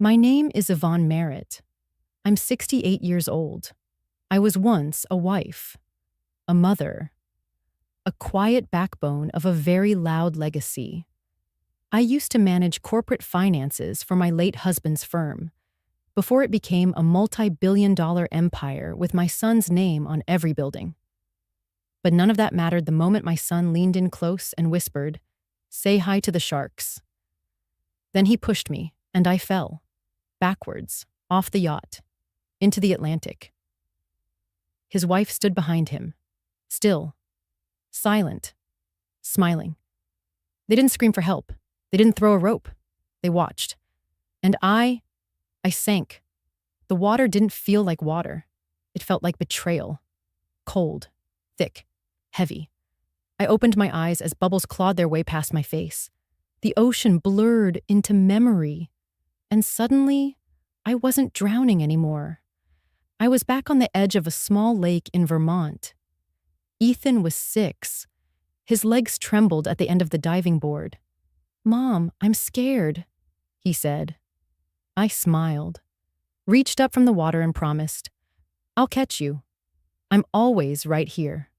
My name is Yvonne Merritt. I'm 68 years old. I was once a wife, a mother, a quiet backbone of a very loud legacy. I used to manage corporate finances for my late husband's firm, before it became a multi-billion-dollar empire with my son's name on every building. But none of that mattered the moment my son leaned in close and whispered, "Say hi to the sharks." Then he pushed me, and I fell, backwards, off the yacht, into the Atlantic. His wife stood behind him, still, silent, smiling. They didn't scream for help. They didn't throw a rope. They watched. And I sank. The water didn't feel like water. It felt like betrayal. Cold, thick, heavy. I opened my eyes as bubbles clawed their way past my face. The ocean blurred into memory. And suddenly, I wasn't drowning anymore. I was back on the edge of a small lake in Vermont. Ethan was 6. His legs trembled at the end of the diving board. "Mom, I'm scared," he said. I smiled, reached up from the water and promised, "I'll catch you. I'm always right here."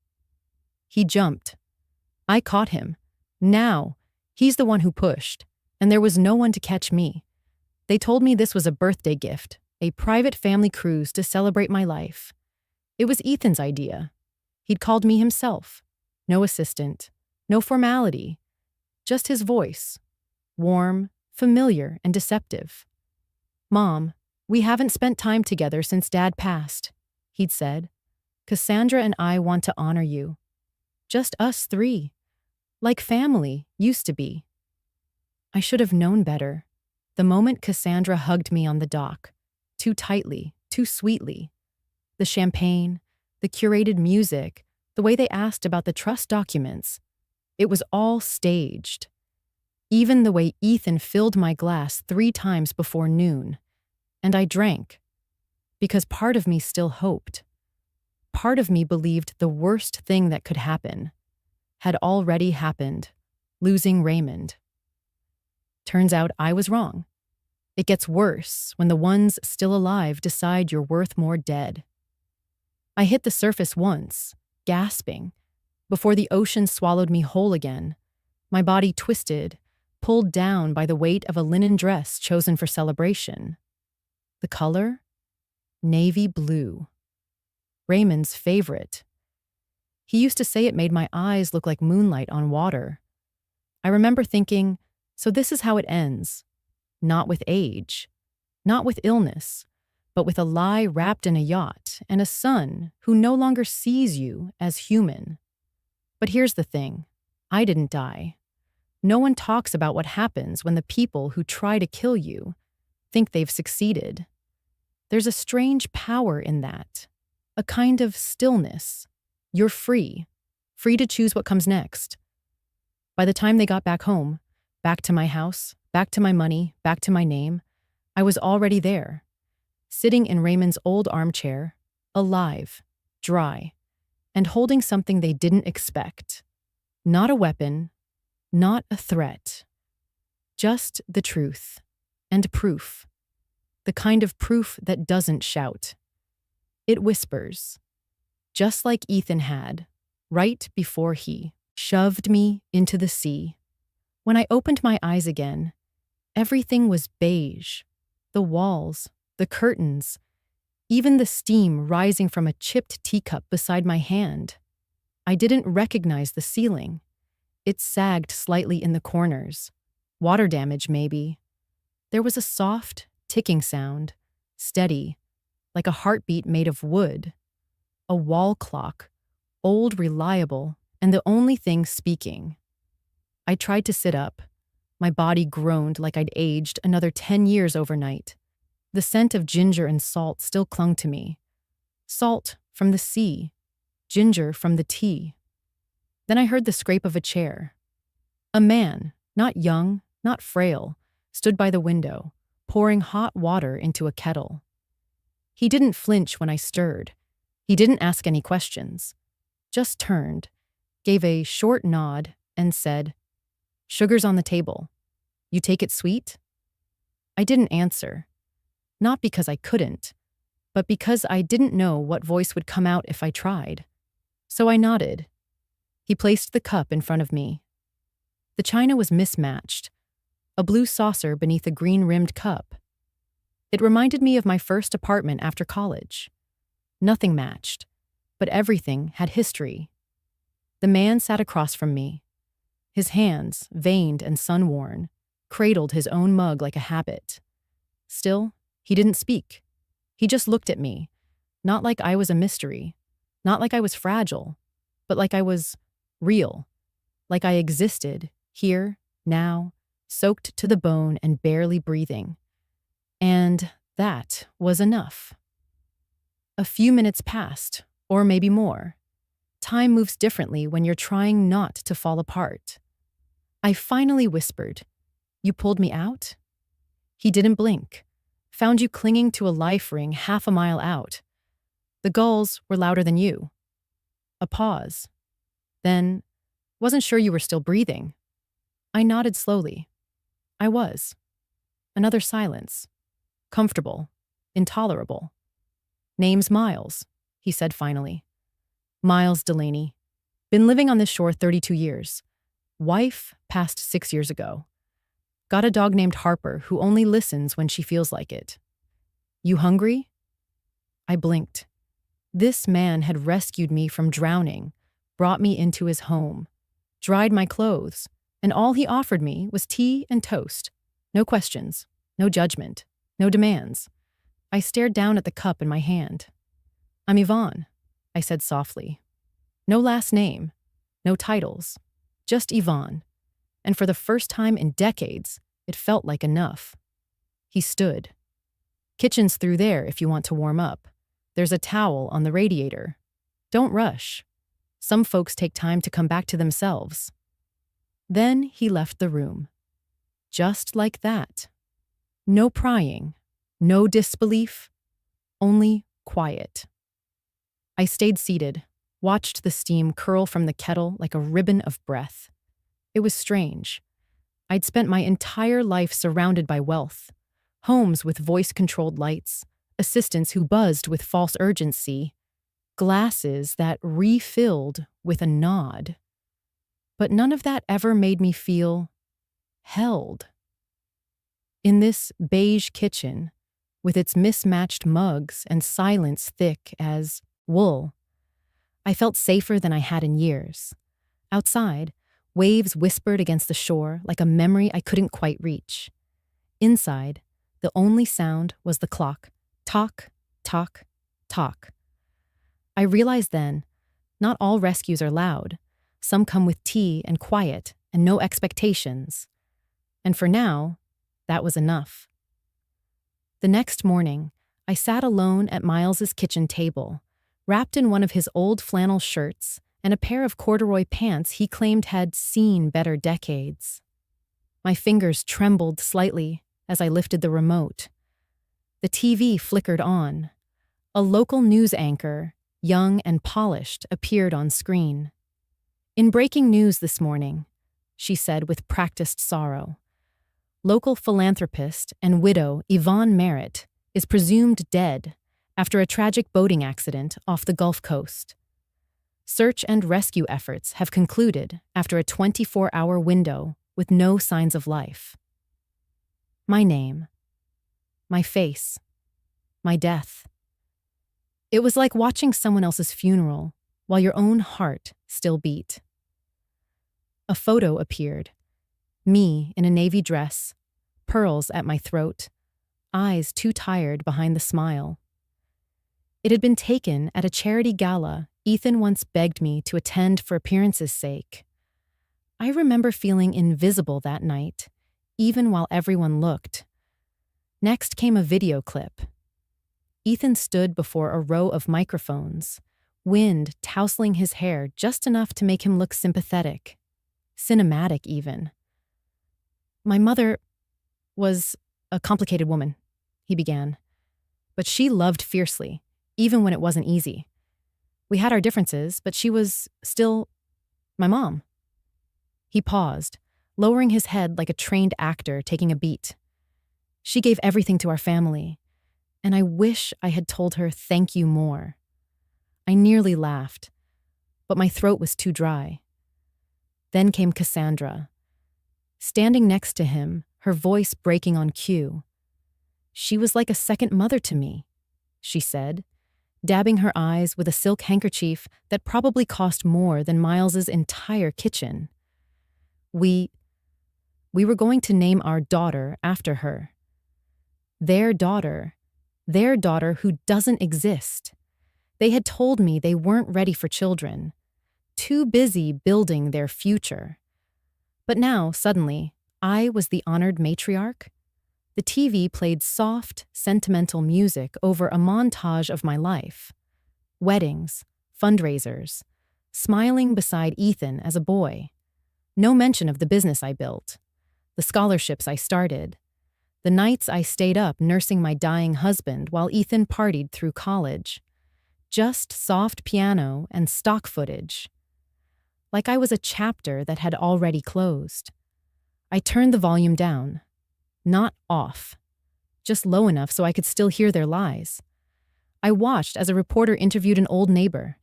He jumped. I caught him. Now, he's the one who pushed, and there was no one to catch me. They told me this was a birthday gift, a private family cruise to celebrate my life. It was Ethan's idea. He'd called me himself. No assistant, no formality, just his voice, warm, familiar, and deceptive. "Mom, we haven't spent time together since Dad passed," he'd said. "Cassandra and I want to honor you. Just us 3, like family used to be." I should have known better. The moment Cassandra hugged me on the dock, too tightly, too sweetly. The champagne, the curated music, the way they asked about the trust documents. It was all staged. Even the way Ethan filled my glass 3 times before noon. And I drank. Because part of me still hoped. Part of me believed the worst thing that could happen had already happened, losing Raymond. Turns out I was wrong. It gets worse when the ones still alive decide you're worth more dead. I hit the surface once, gasping, before the ocean swallowed me whole again, my body twisted, pulled down by the weight of a linen dress chosen for celebration. The color? Navy blue. Raymond's favorite. He used to say it made my eyes look like moonlight on water. I remember thinking, so this is how it ends. Not with age, not with illness, but with a lie wrapped in a yacht and a son who no longer sees you as human. But here's the thing. I didn't die. No one talks about what happens when the people who try to kill you think they've succeeded. There's a strange power in that, a kind of stillness. You're free to choose what comes next. By the time they got back home, back to my house, back to my money, back to my name, I was already there, sitting in Raymond's old armchair, alive, dry, and holding something they didn't expect. Not a weapon, not a threat. Just the truth and proof. The kind of proof that doesn't shout. It whispers, just like Ethan had, right before he shoved me into the sea. When I opened my eyes again, everything was beige. The walls, the curtains, even the steam rising from a chipped teacup beside my hand. I didn't recognize the ceiling. It sagged slightly in the corners. Water damage, maybe. There was a soft, ticking sound, steady, like a heartbeat made of wood. A wall clock, old, reliable, and the only thing speaking. I tried to sit up. My body groaned like I'd aged another 10 years overnight. The scent of ginger and salt still clung to me. Salt from the sea, ginger from the tea. Then I heard the scrape of a chair. A man, not young, not frail, stood by the window, pouring hot water into a kettle. He didn't flinch when I stirred. He didn't ask any questions. Just turned, gave a short nod, and said, "Sugar's on the table. You take it sweet?" I didn't answer. Not because I couldn't, but because I didn't know what voice would come out if I tried. So I nodded. He placed the cup in front of me. The china was mismatched, a blue saucer beneath a green-rimmed cup. It reminded me of my first apartment after college. Nothing matched, but everything had history. The man sat across from me. His hands, veined and sun-worn, cradled his own mug like a habit. Still, he didn't speak. He just looked at me, not like I was a mystery, not like I was fragile, but like I was real, like I existed, here, now, soaked to the bone and barely breathing. And that was enough. A few minutes passed, or maybe more. Time moves differently when you're trying not to fall apart. I finally whispered, "You pulled me out?" He didn't blink. Found you clinging to a life ring half a mile out. The gulls were louder than you. A pause. Then, wasn't sure you were still breathing. I nodded slowly. I was. Another silence. Comfortable. Intolerable. "Name's Miles," he said finally. "Miles Delaney. Been living on this shore 32 years. Wife passed 6 years ago. Got a dog named Harper who only listens when she feels like it. You hungry?" I blinked. This man had rescued me from drowning, brought me into his home, dried my clothes, and all he offered me was tea and toast. No questions, no judgment, no demands. I stared down at the cup in my hand. "I'm Yvonne," I said softly. No last name, no titles, just Yvonne. And for the first time in decades, it felt like enough. He stood. "Kitchen's through there if you want to warm up. There's a towel on the radiator. Don't rush. Some folks take time to come back to themselves." Then he left the room. Just like that. No prying, no disbelief, only quiet. I stayed seated, watched the steam curl from the kettle like a ribbon of breath. It was strange. I'd spent my entire life surrounded by wealth, homes with voice-controlled lights, assistants who buzzed with false urgency, glasses that refilled with a nod. But none of that ever made me feel held. In this beige kitchen, with its mismatched mugs and silence thick as wool, I felt safer than I had in years. Outside, waves whispered against the shore like a memory I couldn't quite reach. Inside, the only sound was the clock. Tock, tock, tock. I realized then, not all rescues are loud. Some come with tea and quiet and no expectations. And for now, that was enough. The next morning, I sat alone at Miles's kitchen table, wrapped in one of his old flannel shirts and a pair of corduroy pants he claimed had seen better decades. My fingers trembled slightly as I lifted the remote. The TV flickered on. A local news anchor, young and polished, appeared on screen. "In breaking news this morning," she said with practiced sorrow, "local philanthropist and widow Yvonne Merritt is presumed dead after a tragic boating accident off the Gulf Coast. Search and rescue efforts have concluded after a 24-hour window with no signs of life." My name. My face. My death. It was like watching someone else's funeral while your own heart still beat. A photo appeared. Me in a navy dress, pearls at my throat, eyes too tired behind the smile. It had been taken at a charity gala Ethan once begged me to attend for appearance's sake. I remember feeling invisible that night, even while everyone looked. Next came a video clip. Ethan stood before a row of microphones, wind tousling his hair just enough to make him look sympathetic. Cinematic, even. "My mother was a complicated woman," he began. "But she loved fiercely, even when it wasn't easy. We had our differences, but she was still my mom." He paused, lowering his head like a trained actor taking a beat. "She gave everything to our family. and I wish I had told her thank you more. I nearly laughed, but my throat was too dry. Then came Cassandra. Standing next to him, her voice breaking on cue. She was like a second mother to me, she said, dabbing her eyes with a silk handkerchief that probably cost more than Miles's entire kitchen. We were going to name our daughter after her. Their daughter who doesn't exist. They had told me they weren't ready for children, too busy building their future. But now, suddenly, I was the honored matriarch. The TV played soft, sentimental music over a montage of my life. Weddings, fundraisers, smiling beside Ethan as a boy. No mention of the business I built, the scholarships I started, the nights I stayed up nursing my dying husband while Ethan partied through college. Just soft piano and stock footage. Like I was a chapter that had already closed. I turned the volume down. Not off. Just low enough so I could still hear their lies. I watched as a reporter interviewed an old neighbor.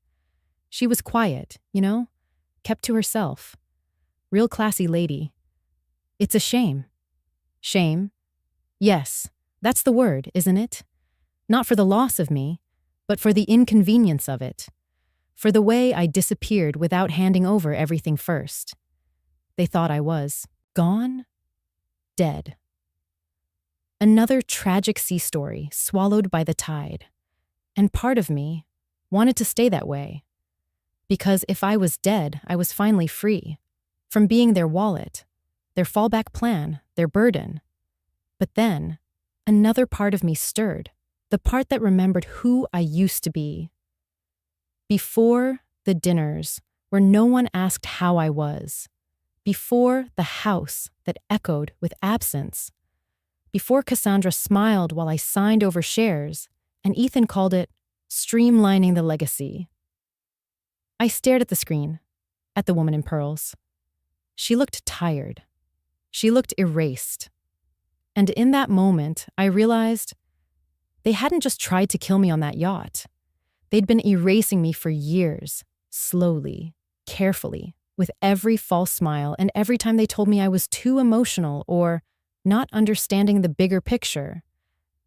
She was quiet, kept to herself. Real classy lady. It's a shame. Shame? Yes, that's the word, isn't it? Not for the loss of me, but for the inconvenience of it. For the way I disappeared without handing over everything first. They thought I was gone, dead. Another tragic sea story swallowed by the tide. And part of me wanted to stay that way. Because if I was dead, I was finally free. From being their wallet, their fallback plan, their burden. But then, another part of me stirred. The part that remembered who I used to be. Before the dinners, where no one asked how I was. Before the house that echoed with absence. Before Cassandra smiled while I signed over shares, and Ethan called it streamlining the legacy. I stared at the screen, at the woman in pearls. She looked tired. She looked erased. And in that moment, I realized they hadn't just tried to kill me on that yacht. They'd been erasing me for years, slowly, carefully, with every false smile and every time they told me I was too emotional or not understanding the bigger picture.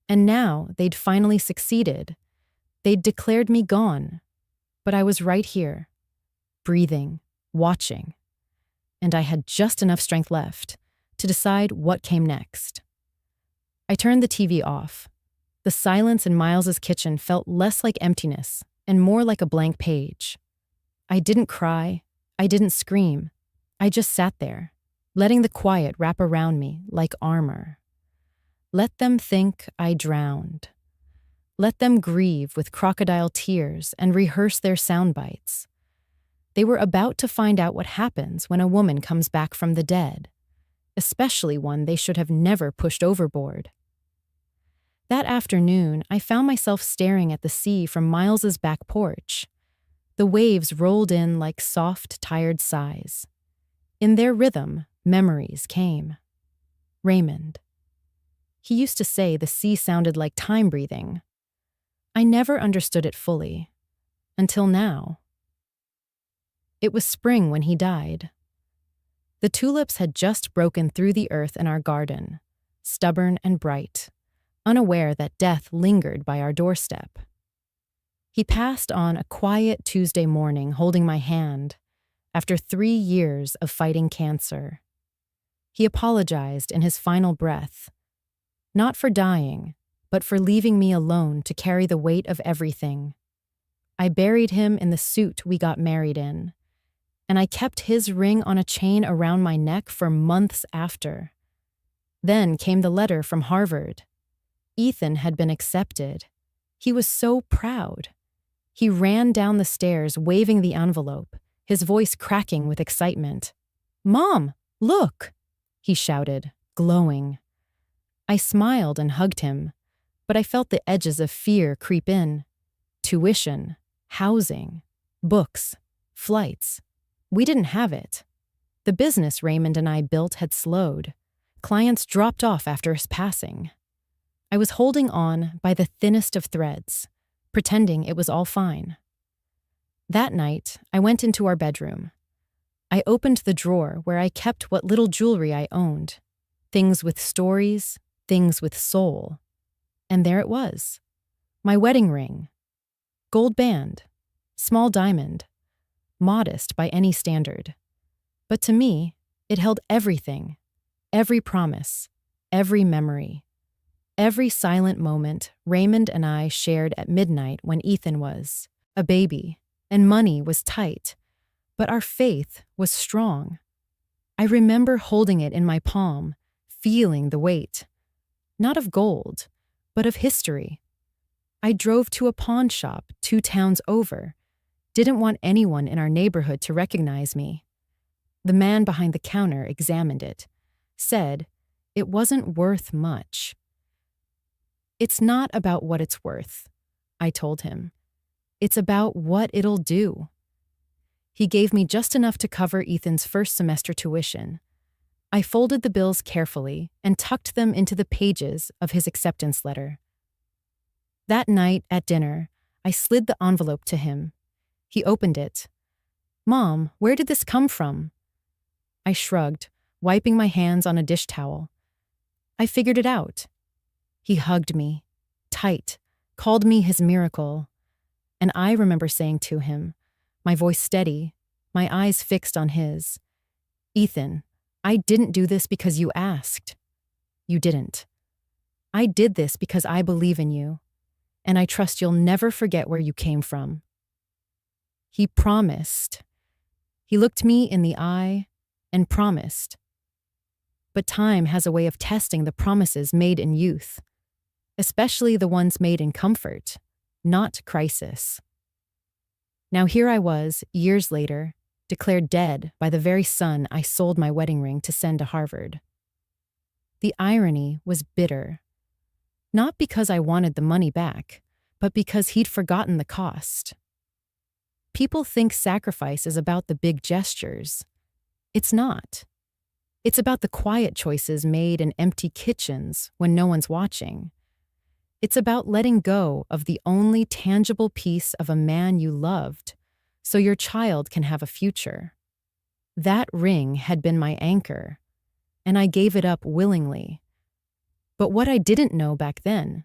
And now they'd finally succeeded. They'd declared me gone. But I was right here, breathing, watching. And I had just enough strength left to decide what came next. I turned the TV off. The silence in Miles's kitchen felt less like emptiness and more like a blank page. I didn't cry. I didn't scream. I just sat there, letting the quiet wrap around me like armor. Let them think I drowned. Let them grieve with crocodile tears and rehearse their sound bites. They were about to find out what happens when a woman comes back from the dead, especially one they should have never pushed overboard. That afternoon, I found myself staring at the sea from Miles's back porch. The waves rolled in like soft, tired sighs. In their rhythm, memories came. Raymond. He used to say the sea sounded like time breathing. I never understood it fully. Until now. It was spring when he died. The tulips had just broken through the earth in our garden, stubborn and bright, unaware that death lingered by our doorstep. He passed on a quiet Tuesday morning holding my hand after 3 years of fighting cancer. He apologized in his final breath, not for dying, but for leaving me alone to carry the weight of everything. I buried him in the suit we got married in, and I kept his ring on a chain around my neck for months after. Then came the letter from Harvard. Ethan had been accepted. He was so proud. He ran down the stairs waving the envelope, his voice cracking with excitement. "Mom, look!" he shouted, glowing. I smiled and hugged him, but I felt the edges of fear creep in. Tuition, housing, books, flights. We didn't have it. The business Raymond and I built had slowed. Clients dropped off after his passing. I was holding on by the thinnest of threads, pretending it was all fine. That night, I went into our bedroom. I opened the drawer where I kept what little jewelry I owned, things with stories, things with soul. And there it was, my wedding ring. Gold band, small diamond, modest by any standard. But to me, it held everything, every promise, every memory, every silent moment Raymond and I shared at midnight when Ethan was a baby and money was tight, but our faith was strong. I remember holding it in my palm, feeling the weight, not of gold, but of history. I drove to a pawn shop 2 towns over, didn't want anyone in our neighborhood to recognize me. The man behind the counter examined it, said it wasn't worth much. It's not about what it's worth, I told him. It's about what it'll do. He gave me just enough to cover Ethan's first semester tuition. I folded the bills carefully and tucked them into the pages of his acceptance letter. That night at dinner, I slid the envelope to him. He opened it. "Mom, where did this come from?" I shrugged, wiping my hands on a dish towel. "I figured it out." He hugged me, tight, called me his miracle. And I remember saying to him, my voice steady, my eyes fixed on his, "Ethan, I didn't do this because you asked. You didn't. I did this because I believe in you, and I trust you'll never forget where you came from." He promised. He looked me in the eye and promised. But time has a way of testing the promises made in youth, especially the ones made in comfort, not crisis. Now here I was, years later, declared dead by the very son I sold my wedding ring to send to Harvard. The irony was bitter. Not because I wanted the money back, but because he'd forgotten the cost. People think sacrifice is about the big gestures. It's not. It's about the quiet choices made in empty kitchens when no one's watching. It's about letting go of the only tangible piece of a man you loved so your child can have a future. That ring had been my anchor, and I gave it up willingly. But what I didn't know back then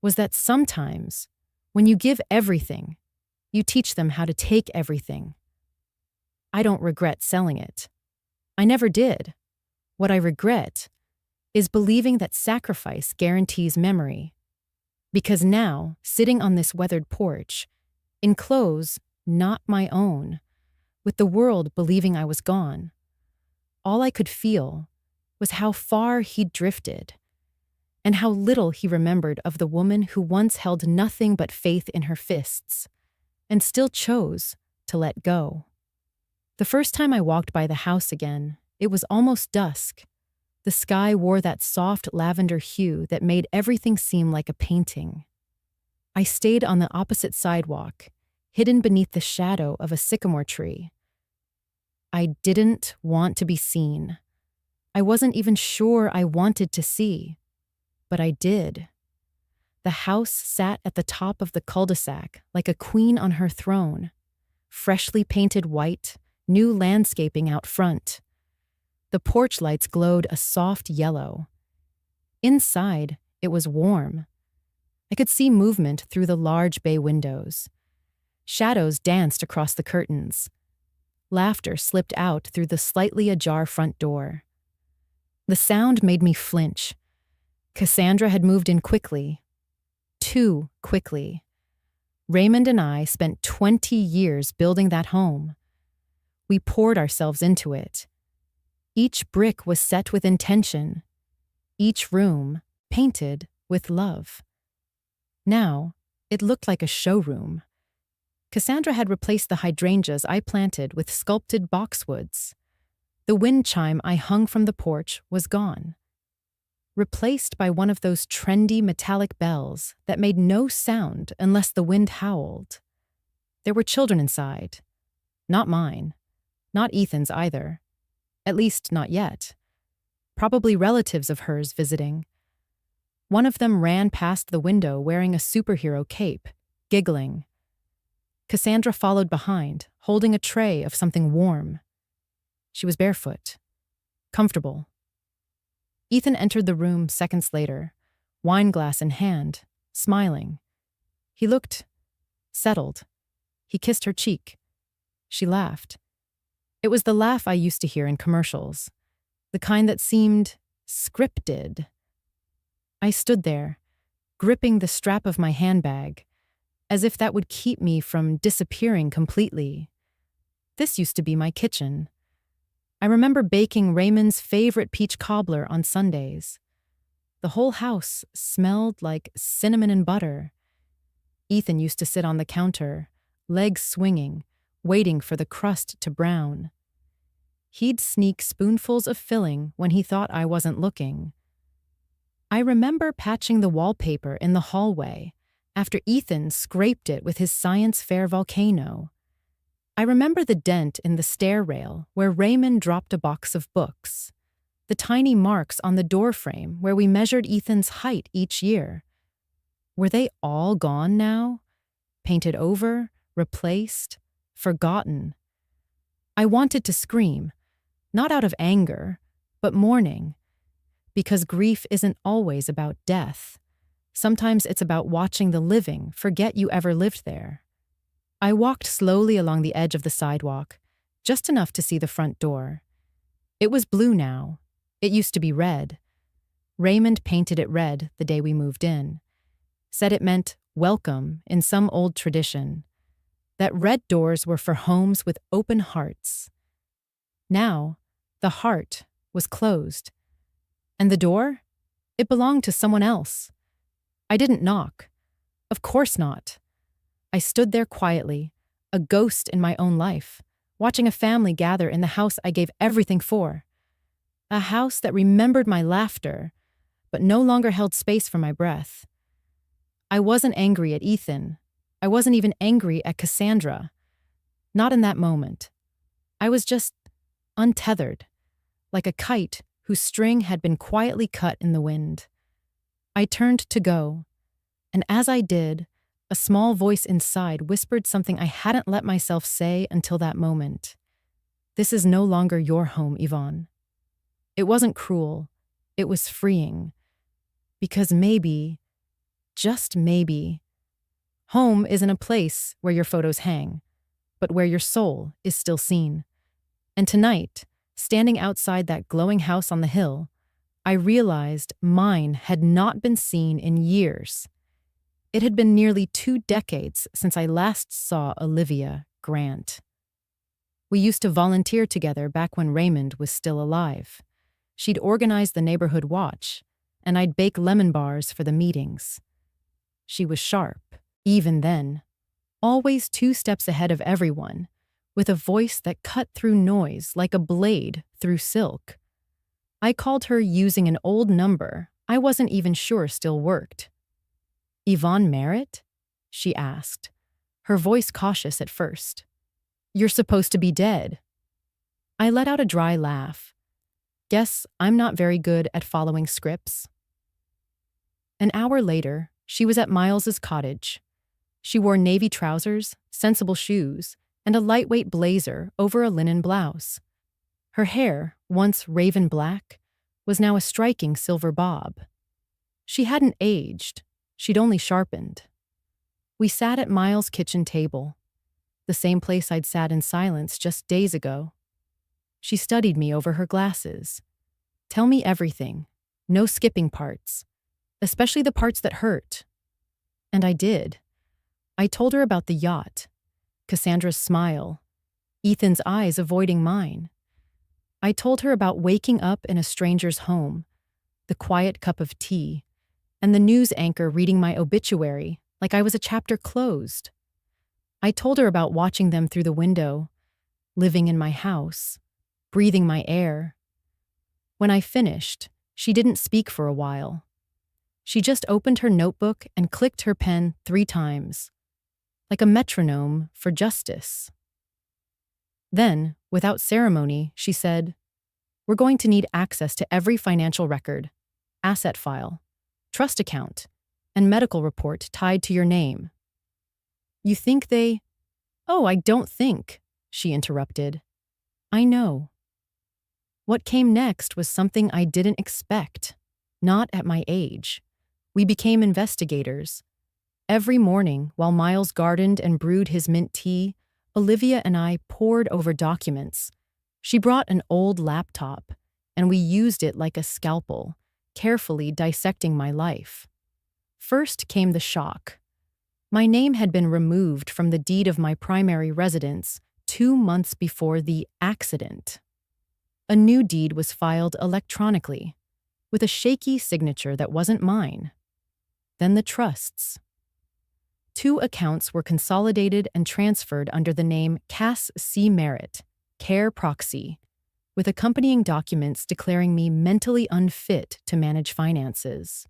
was that sometimes, when you give everything, you teach them how to take everything. I don't regret selling it. I never did. What I regret is believing that sacrifice guarantees memory. Because now, sitting on this weathered porch, in clothes not my own, with the world believing I was gone, all I could feel was how far he'd drifted, and how little he remembered of the woman who once held nothing but faith in her fists, and still chose to let go. The first time I walked by the house again, it was almost dusk. The sky wore that soft lavender hue that made everything seem like a painting. I stayed on the opposite sidewalk, hidden beneath the shadow of a sycamore tree. I didn't want to be seen. I wasn't even sure I wanted to see, but I did. The house sat at the top of the cul-de-sac like a queen on her throne, freshly painted white, new landscaping out front. The porch lights glowed a soft yellow. Inside, it was warm. I could see movement through the large bay windows. Shadows danced across the curtains. Laughter slipped out through the slightly ajar front door. The sound made me flinch. Cassandra had moved in quickly. Too quickly. Raymond and I spent 20 years building that home. We poured ourselves into it. Each brick was set with intention. Each room painted with love. Now, it looked like a showroom. Cassandra had replaced the hydrangeas I planted with sculpted boxwoods. The wind chime I hung from the porch was gone, replaced by one of those trendy metallic bells that made no sound unless the wind howled. There were children inside. Not mine. Not Ethan's either. At least not yet. Probably relatives of hers visiting. One of them ran past the window wearing a superhero cape, giggling. Cassandra followed behind, holding a tray of something warm. She was barefoot, comfortable. Ethan entered the room seconds later, wineglass in hand, smiling. He looked settled. He kissed her cheek. She laughed. It was the laugh I used to hear in commercials, the kind that seemed scripted. I stood there, gripping the strap of my handbag, as if that would keep me from disappearing completely. This used to be my kitchen. I remember baking Raymond's favorite peach cobbler on Sundays. The whole house smelled like cinnamon and butter. Ethan used to sit on the counter, legs swinging, waiting for the crust to brown. He'd sneak spoonfuls of filling when he thought I wasn't looking. I remember patching the wallpaper in the hallway after Ethan scraped it with his science fair volcano. I remember the dent in the stair rail where Raymond dropped a box of books, the tiny marks on the doorframe where we measured Ethan's height each year. Were they all gone now? Painted over, replaced, forgotten? I wanted to scream, not out of anger, but mourning, because grief isn't always about death. Sometimes it's about watching the living forget you ever lived there. I walked slowly along the edge of the sidewalk, just enough to see the front door. It was blue now. It used to be red. Raymond painted it red the day we moved in. Said it meant welcome in some old tradition. That red doors were for homes with open hearts. Now, the heart was closed. And the door? It belonged to someone else. I didn't knock. Of course not. I stood there quietly, a ghost in my own life, watching a family gather in the house I gave everything for. A house that remembered my laughter, but no longer held space for my breath. I wasn't angry at Ethan. I wasn't even angry at Cassandra. Not in that moment. I was just untethered, like a kite whose string had been quietly cut in the wind. I turned to go, and as I did, a small voice inside whispered something I hadn't let myself say until that moment. This is no longer your home, Yvonne. It wasn't cruel. It was freeing. Because maybe, just maybe, home isn't a place where your photos hang, but where your soul is still seen. And tonight, standing outside that glowing house on the hill, I realized mine had not been seen in years. It had been nearly 2 decades since I last saw Olivia Grant. We used to volunteer together back when Raymond was still alive. She'd organize the neighborhood watch, and I'd bake lemon bars for the meetings. She was sharp, even then, always 2 steps ahead of everyone, with a voice that cut through noise like a blade through silk. I called her using an old number I wasn't even sure still worked. Yvonne Merritt? She asked, her voice cautious at first. You're supposed to be dead. I let out a dry laugh. Guess I'm not very good at following scripts. An hour later, she was at Miles's cottage. She wore navy trousers, sensible shoes, and a lightweight blazer over a linen blouse. Her hair, once raven black, was now a striking silver bob. She hadn't aged. She'd only sharpened. We sat at Miles' kitchen table, the same place I'd sat in silence just days ago. She studied me over her glasses. Tell me everything, no skipping parts, especially the parts that hurt. And I did. I told her about the yacht, Cassandra's smile, Ethan's eyes avoiding mine. I told her about waking up in a stranger's home, the quiet cup of tea, and the news anchor reading my obituary like I was a chapter closed. I told her about watching them through the window, living in my house, breathing my air. When I finished, she didn't speak for a while. She just opened her notebook and clicked her pen 3 times, like a metronome for justice. Then, without ceremony, she said, "We're going to need access to every financial record, asset file. trust account, and medical report tied to your name. You think they— Oh, I don't think, she interrupted. I know. What came next was something I didn't expect, not at my age. We became investigators. Every morning, while Miles gardened and brewed his mint tea, Olivia and I pored over documents. She brought an old laptop, and we used it like a scalpel, carefully dissecting my life. First came the shock. My name had been removed from the deed of my primary residence 2 months before the accident. A new deed was filed electronically, with a shaky signature that wasn't mine. Then the trusts. 2 accounts were consolidated and transferred under the name Cass C. Merritt, Care Proxy, with accompanying documents declaring me mentally unfit to manage finances.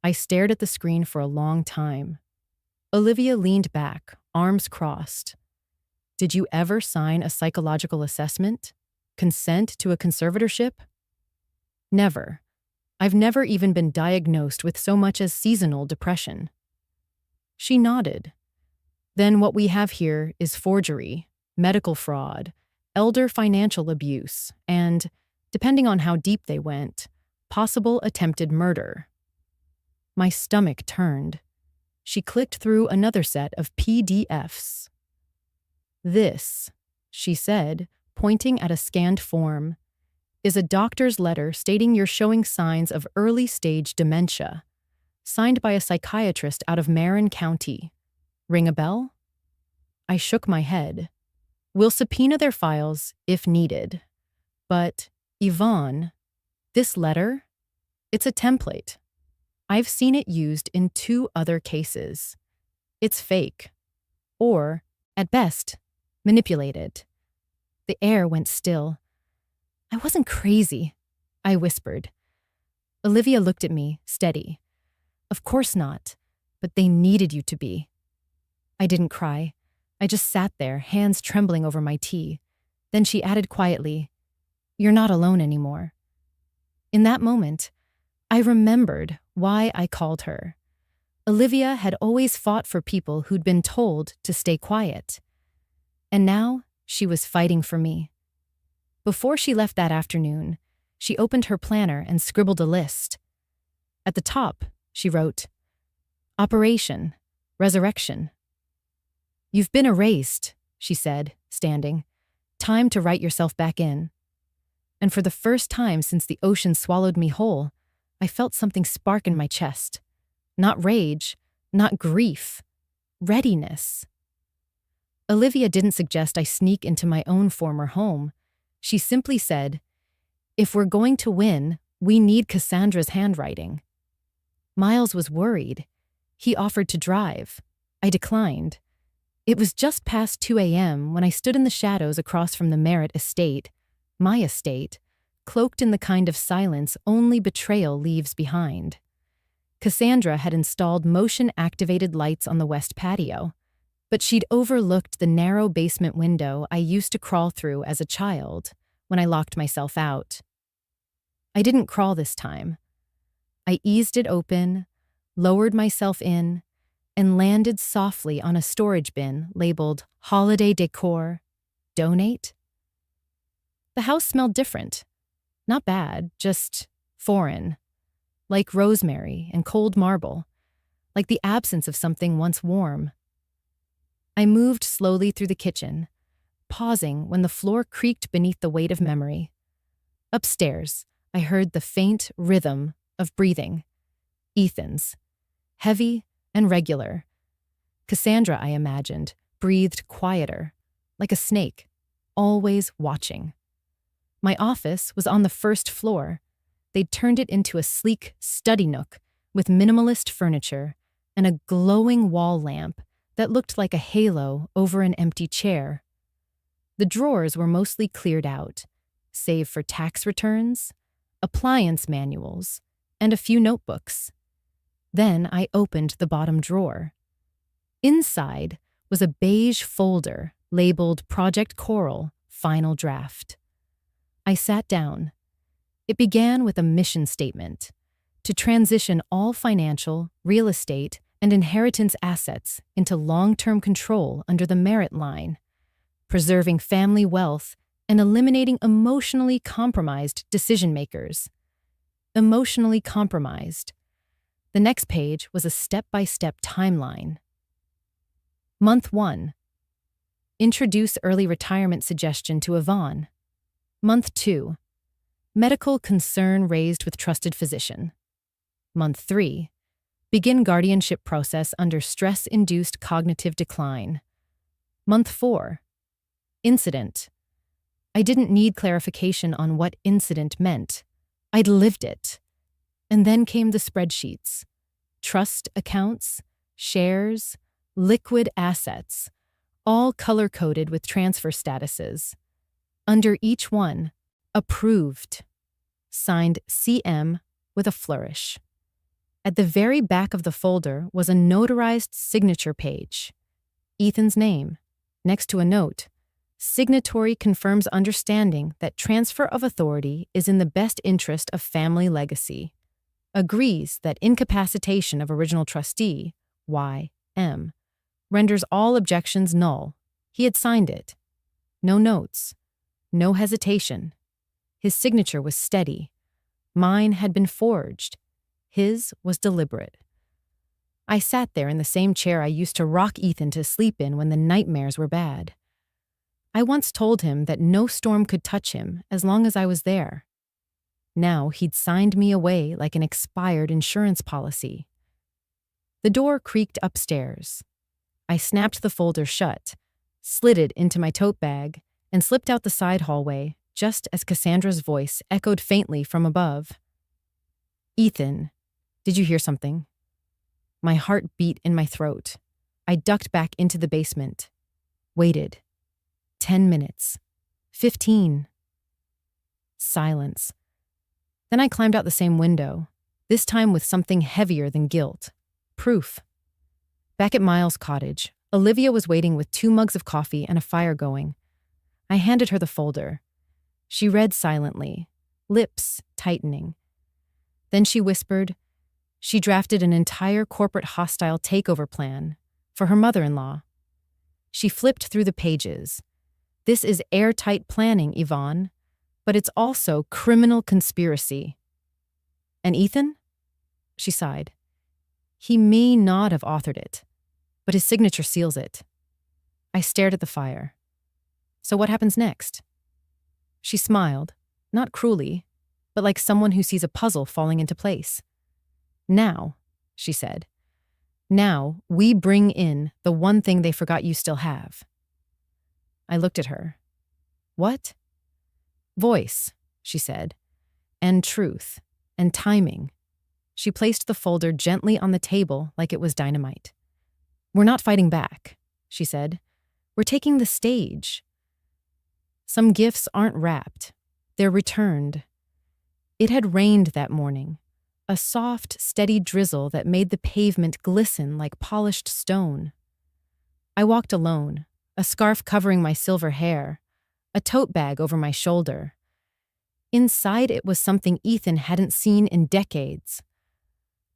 I stared at the screen for a long time. Olivia leaned back, arms crossed. Did you ever sign a psychological assessment? Consent to a conservatorship? Never. I've never even been diagnosed with so much as seasonal depression. She nodded. Then what we have here is forgery, medical fraud, elder financial abuse, and, depending on how deep they went, possible attempted murder. My stomach turned. She clicked through another set of PDFs. This, she said, pointing at a scanned form, is a doctor's letter stating you're showing signs of early-stage dementia, signed by a psychiatrist out of Marin County. Ring a bell? I shook my head. We'll subpoena their files if needed. But, Yvonne, this letter? It's a template. I've seen it used in 2 other cases. It's fake. Or, at best, manipulated. The air went still. I wasn't crazy, I whispered. Olivia looked at me, steady. Of course not, but they needed you to be. I didn't cry. I just sat there, hands trembling over my tea. Then she added quietly, You're not alone anymore. In that moment, I remembered why I called her. Olivia had always fought for people who'd been told to stay quiet. And now she was fighting for me. Before she left that afternoon, she opened her planner and scribbled a list. At the top, she wrote, Operation, Resurrection. You've been erased, she said, standing. Time to write yourself back in. And for the first time since the ocean swallowed me whole, I felt something spark in my chest. Not rage, not grief, readiness. Olivia didn't suggest I sneak into my own former home. She simply said, If we're going to win, we need Cassandra's handwriting. Miles was worried. He offered to drive. I declined. It was just past 2 a.m. when I stood in the shadows across from the Merritt estate, my estate, cloaked in the kind of silence only betrayal leaves behind. Cassandra had installed motion-activated lights on the west patio, but she'd overlooked the narrow basement window I used to crawl through as a child when I locked myself out. I didn't crawl this time. I eased it open, lowered myself in, and landed softly on a storage bin labeled Holiday Decor, Donate. The house smelled different. Not bad, just foreign. Like rosemary and cold marble, like the absence of something once warm. I moved slowly through the kitchen, pausing when the floor creaked beneath the weight of memory. Upstairs, I heard the faint rhythm of breathing. Ethan's, heavy and regular. Cassandra, I imagined, breathed quieter, like a snake, always watching. My office was on the first floor. They'd turned it into a sleek study nook with minimalist furniture and a glowing wall lamp that looked like a halo over an empty chair. The drawers were mostly cleared out, save for tax returns, appliance manuals, and a few notebooks. Then I opened the bottom drawer. Inside was a beige folder labeled Project Coral Final Draft. I sat down. It began with a mission statement, to transition all financial, real estate, and inheritance assets into long-term control under the merit line, preserving family wealth and eliminating emotionally compromised decision-makers. Emotionally compromised. The next page was a step-by-step timeline. Month 1. Introduce early retirement suggestion to Yvonne. Month 2. Medical concern raised with trusted physician. Month 3. Begin guardianship process under stress-induced cognitive decline. Month 4. Incident. I didn't need clarification on what incident meant. I'd lived it. And then came the spreadsheets. Trust accounts, shares, liquid assets, all color-coded with transfer statuses. Under each one, approved. Signed CM with a flourish. At the very back of the folder was a notarized signature page. Ethan's name, next to a note. Signatory confirms understanding that transfer of authority is in the best interest of family legacy. Agrees that incapacitation of original trustee, Y.M., renders all objections null. He had signed it. No notes. No hesitation. His signature was steady. Mine had been forged. His was deliberate. I sat there in the same chair I used to rock Ethan to sleep in when the nightmares were bad. I once told him that no storm could touch him as long as I was there. Now he'd signed me away like an expired insurance policy. The door creaked upstairs. I snapped the folder shut, slid it into my tote bag, and slipped out the side hallway just as Cassandra's voice echoed faintly from above. Ethan, did you hear something? My heart beat in my throat. I ducked back into the basement. Waited. 10 minutes. 15. Silence. Then I climbed out the same window, this time with something heavier than guilt. Proof. Back at Miles' cottage, Olivia was waiting with 2 mugs of coffee and a fire going. I handed her the folder. She read silently, lips tightening. Then she whispered, she drafted an entire corporate hostile takeover plan for her mother-in-law. She flipped through the pages. This is airtight planning, Yvonne, but it's also criminal conspiracy. And Ethan? She sighed. He may not have authored it, but his signature seals it. I stared at the fire. So what happens next? She smiled, not cruelly, but like someone who sees a puzzle falling into place. Now, she said, now we bring in the one thing they forgot you still have. I looked at her. What? Voice, she said, and truth, and timing. She placed the folder gently on the table like it was dynamite. We're not fighting back, she said. We're taking the stage. Some gifts aren't wrapped. They're returned. It had rained that morning, a soft, steady drizzle that made the pavement glisten like polished stone. I walked alone, a scarf covering my silver hair, a tote bag over my shoulder. Inside it was something Ethan hadn't seen in decades.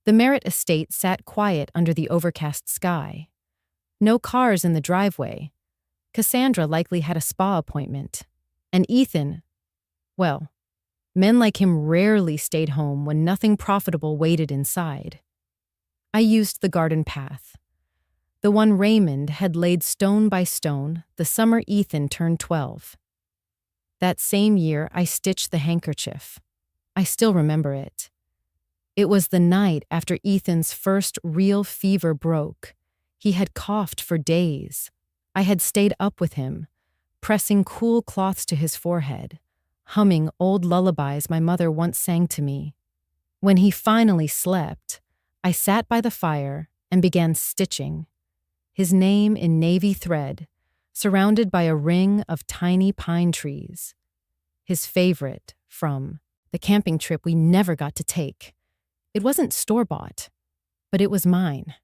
The Merritt estate sat quiet under the overcast sky. No cars in the driveway. Cassandra likely had a spa appointment. And Ethan, well, men like him rarely stayed home when nothing profitable waited inside. I used the garden path. The one Raymond had laid stone by stone the summer Ethan turned 12. That same year, I stitched the handkerchief. I still remember it. It was the night after Ethan's first real fever broke. He had coughed for days. I had stayed up with him, pressing cool cloths to his forehead, humming old lullabies my mother once sang to me. When he finally slept, I sat by the fire and began stitching, his name in navy thread, surrounded by a ring of tiny pine trees. His favorite from the camping trip we never got to take. It wasn't store-bought, but it was mine.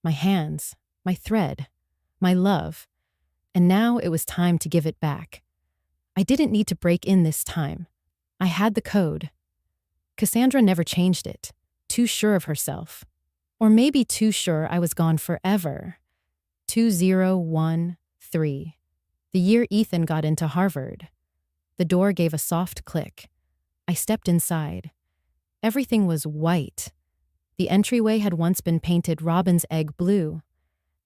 My hands, my thread, my love. And now it was time to give it back. I didn't need to break in this time. I had the code. Cassandra never changed it. too sure of herself. Or maybe too sure I was gone forever. 2013, the year Ethan got into Harvard. The door gave a soft click. I stepped inside. Everything was white. The entryway had once been painted robin's egg blue.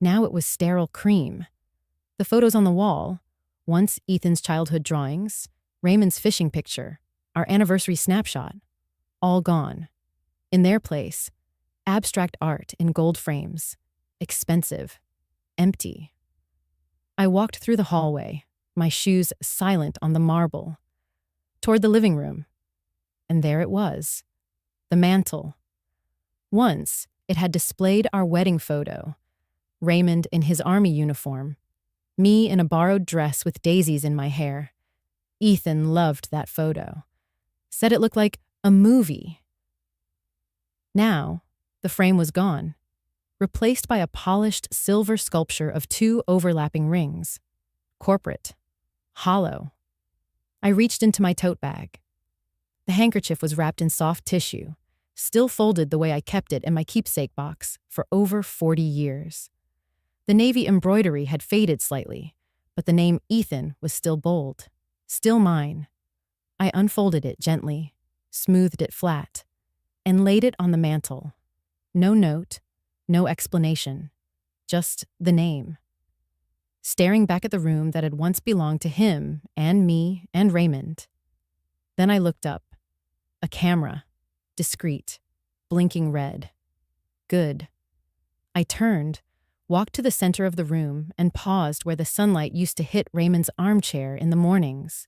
Now it was sterile cream. The photos on the wall, once Ethan's childhood drawings, Raymond's fishing picture, our anniversary snapshot, all gone. In their place, abstract art in gold frames, expensive, empty. I walked through the hallway, my shoes silent on the marble, toward the living room. And there it was, the mantel. Once, it had displayed our wedding photo, Raymond in his army uniform, me in a borrowed dress with daisies in my hair. Ethan loved that photo, said it looked like a movie. Now, the frame was gone, replaced by a polished silver sculpture of two overlapping rings. Corporate. Hollow. I reached into my tote bag. The handkerchief was wrapped in soft tissue, still folded the way I kept it in my keepsake box for over 40 years. The navy embroidery had faded slightly, but the name Ethan was still bold, still mine. I unfolded it gently, smoothed it flat, and laid it on the mantel. No note, no explanation, just the name. Staring back at the room that had once belonged to him and me and Raymond. Then I looked up. A camera, discreet, blinking red. Good. I turned, walked to the center of the room, and paused where the sunlight used to hit Raymond's armchair in the mornings.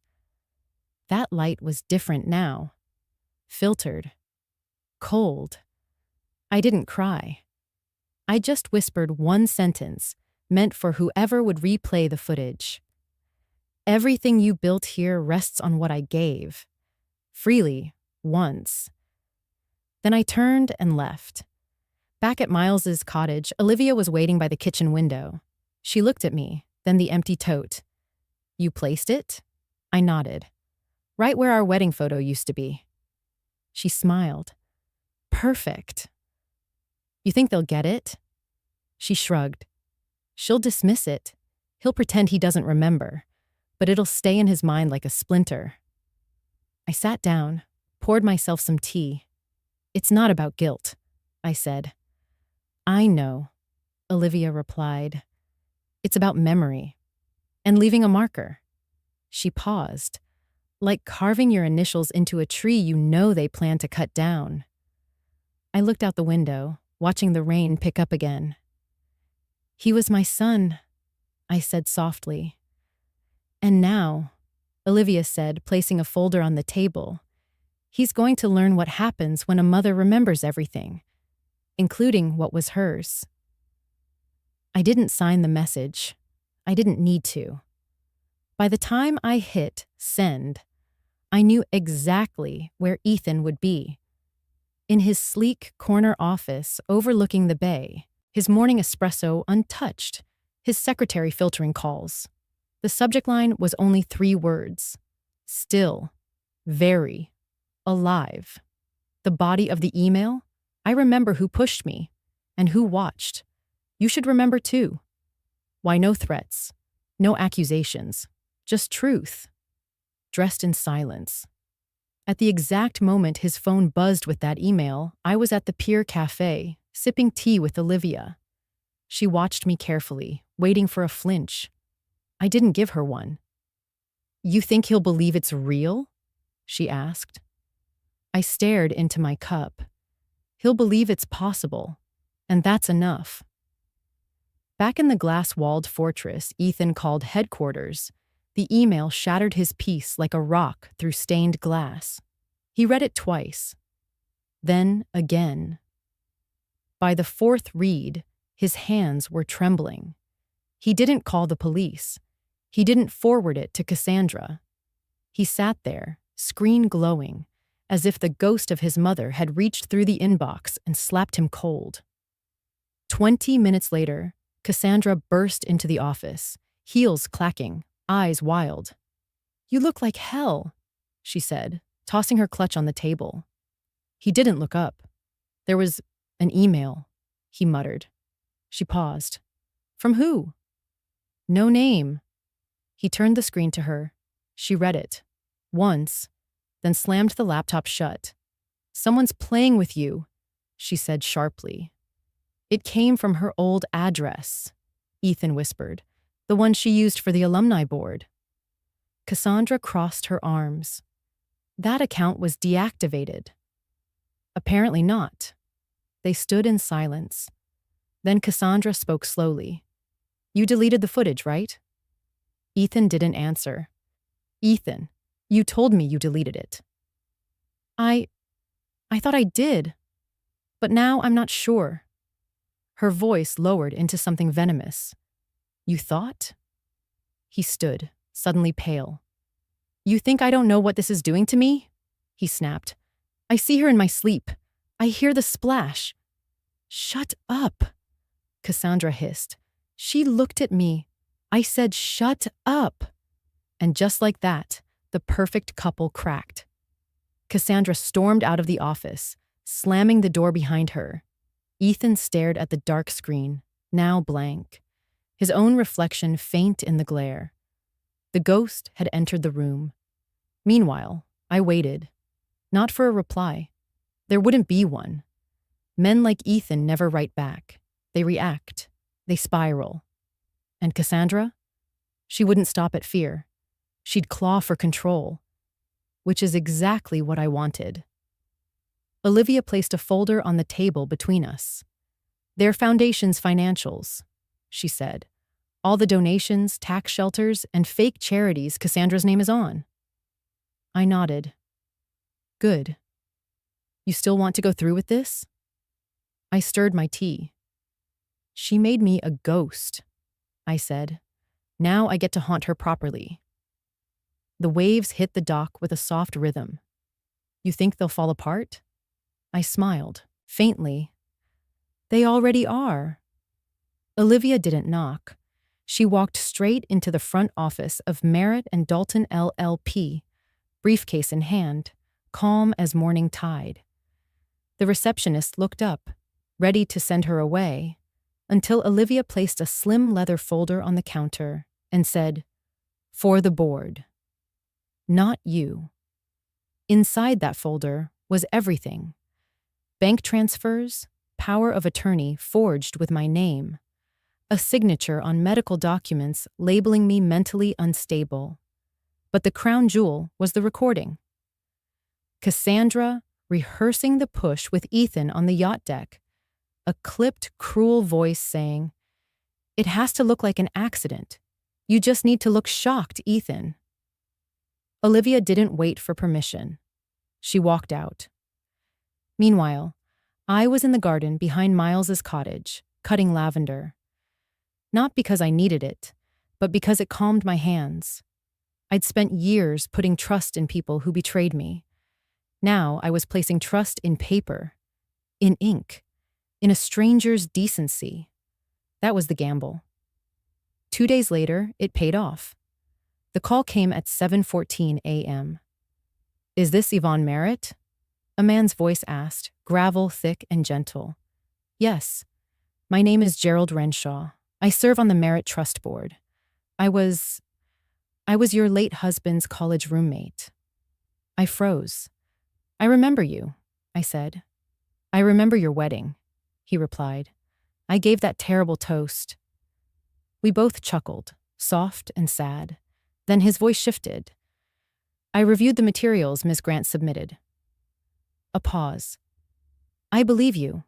That light was different now. Filtered. Cold. I didn't cry. I just whispered one sentence, meant for whoever would replay the footage. Everything you built here rests on what I gave. Freely, once. Then I turned and left. Back at Miles's cottage, Olivia was waiting by the kitchen window. She looked at me, then the empty tote. "You placed it?" I nodded. "Right where our wedding photo used to be." She smiled. "Perfect." "You think they'll get it?" She shrugged. "She'll dismiss it. He'll pretend he doesn't remember, but it'll stay in his mind like a splinter." I sat down, poured myself some tea. "It's not about guilt," I said. "I know," Olivia replied. "It's about memory and leaving a marker." She paused, like carving your initials into a tree you know they plan to cut down. I looked out the window, watching the rain pick up again. "He was my son," I said softly. "And now," Olivia said, placing a folder on the table, "he's going to learn what happens when a mother remembers everything, including what was hers." I didn't sign the message. I didn't need to. By the time I hit send, I knew exactly where Ethan would be. In his sleek corner office overlooking the bay, his morning espresso untouched, his secretary filtering calls. The subject line was only 3 words. Still, very, alive. The body of the email? I remember who pushed me and who watched. You should remember too. Why no threats, no accusations, just truth. Dressed in silence. At the exact moment his phone buzzed with that email, I was at the Pier Cafe, sipping tea with Olivia. She watched me carefully, waiting for a flinch. I didn't give her one. "You think he'll believe it's real?" she asked. I stared into my cup. He'll believe it's possible, and that's enough. Back in the glass-walled fortress Ethan called headquarters, the email shattered his peace like a rock through stained glass. He read it twice, then again. By the 4th read, his hands were trembling. He didn't call the police. He didn't forward it to Cassandra. He sat there, screen glowing, as if the ghost of his mother had reached through the inbox and slapped him cold. 20 minutes later, Cassandra burst into the office, heels clacking, eyes wild. "You look like hell," she said, tossing her clutch on the table. He didn't look up. There was an email, he muttered. She paused. From who? No name. He turned the screen to her. She read it. Once, then slammed the laptop shut. Someone's playing with you, she said sharply. It came from her old address, Ethan whispered, the one she used for the alumni board. Cassandra crossed her arms. That account was deactivated. Apparently not. They stood in silence. Then Cassandra spoke slowly. You deleted the footage, right? Ethan didn't answer. Ethan, you told me you deleted it. I thought I did, but now I'm not sure. Her voice lowered into something venomous. You thought? He stood, suddenly pale. You think I don't know what this is doing to me? He snapped. I see her in my sleep. I hear the splash. Shut up, Cassandra hissed. She looked at me. I said, shut up. And just like that, the perfect couple cracked. Cassandra stormed out of the office, slamming the door behind her. Ethan stared at the dark screen, now blank, his own reflection faint in the glare. The ghost had entered the room. Meanwhile, I waited. Not for a reply. There wouldn't be one. Men like Ethan never write back. They react. They spiral. And Cassandra? She wouldn't stop at fear. She'd claw for control. Which is exactly what I wanted. Olivia placed a folder on the table between us. Their foundation's financials, she said. All the donations, tax shelters, and fake charities Cassandra's name is on. I nodded. Good. You still want to go through with this? I stirred my tea. She made me a ghost, I said. Now I get to haunt her properly. The waves hit the dock with a soft rhythm. You think they'll fall apart? I smiled, faintly. They already are. Olivia didn't knock. She walked straight into the front office of Merritt and Dalton LLP, briefcase in hand, calm as morning tide. The receptionist looked up, ready to send her away, until Olivia placed a slim leather folder on the counter and said, For the board. Not you. Inside that folder was everything. Bank transfers, power of attorney forged with my name, a signature on medical documents labeling me mentally unstable. But the crown jewel was the recording. Cassandra rehearsing the push with Ethan on the yacht deck, a clipped, cruel voice saying, It has to look like an accident. You just need to look shocked, Ethan. Olivia didn't wait for permission. She walked out. Meanwhile, I was in the garden behind Miles's cottage, cutting lavender. Not because I needed it, but because it calmed my hands. I'd spent years putting trust in people who betrayed me. Now I was placing trust in paper, in ink, in a stranger's decency. That was the gamble. 2 days later, it paid off. The call came at 7:14 a.m. Is this Yvonne Merritt? A man's voice asked, gravel, thick, and gentle. Yes. My name is Gerald Renshaw. I serve on the Merritt Trust Board. I was your late husband's college roommate. I froze. I remember you, I said. I remember your wedding, he replied. I gave that terrible toast. We both chuckled, soft and sad. Then his voice shifted. I reviewed the materials Ms. Grant submitted. A pause. I believe you.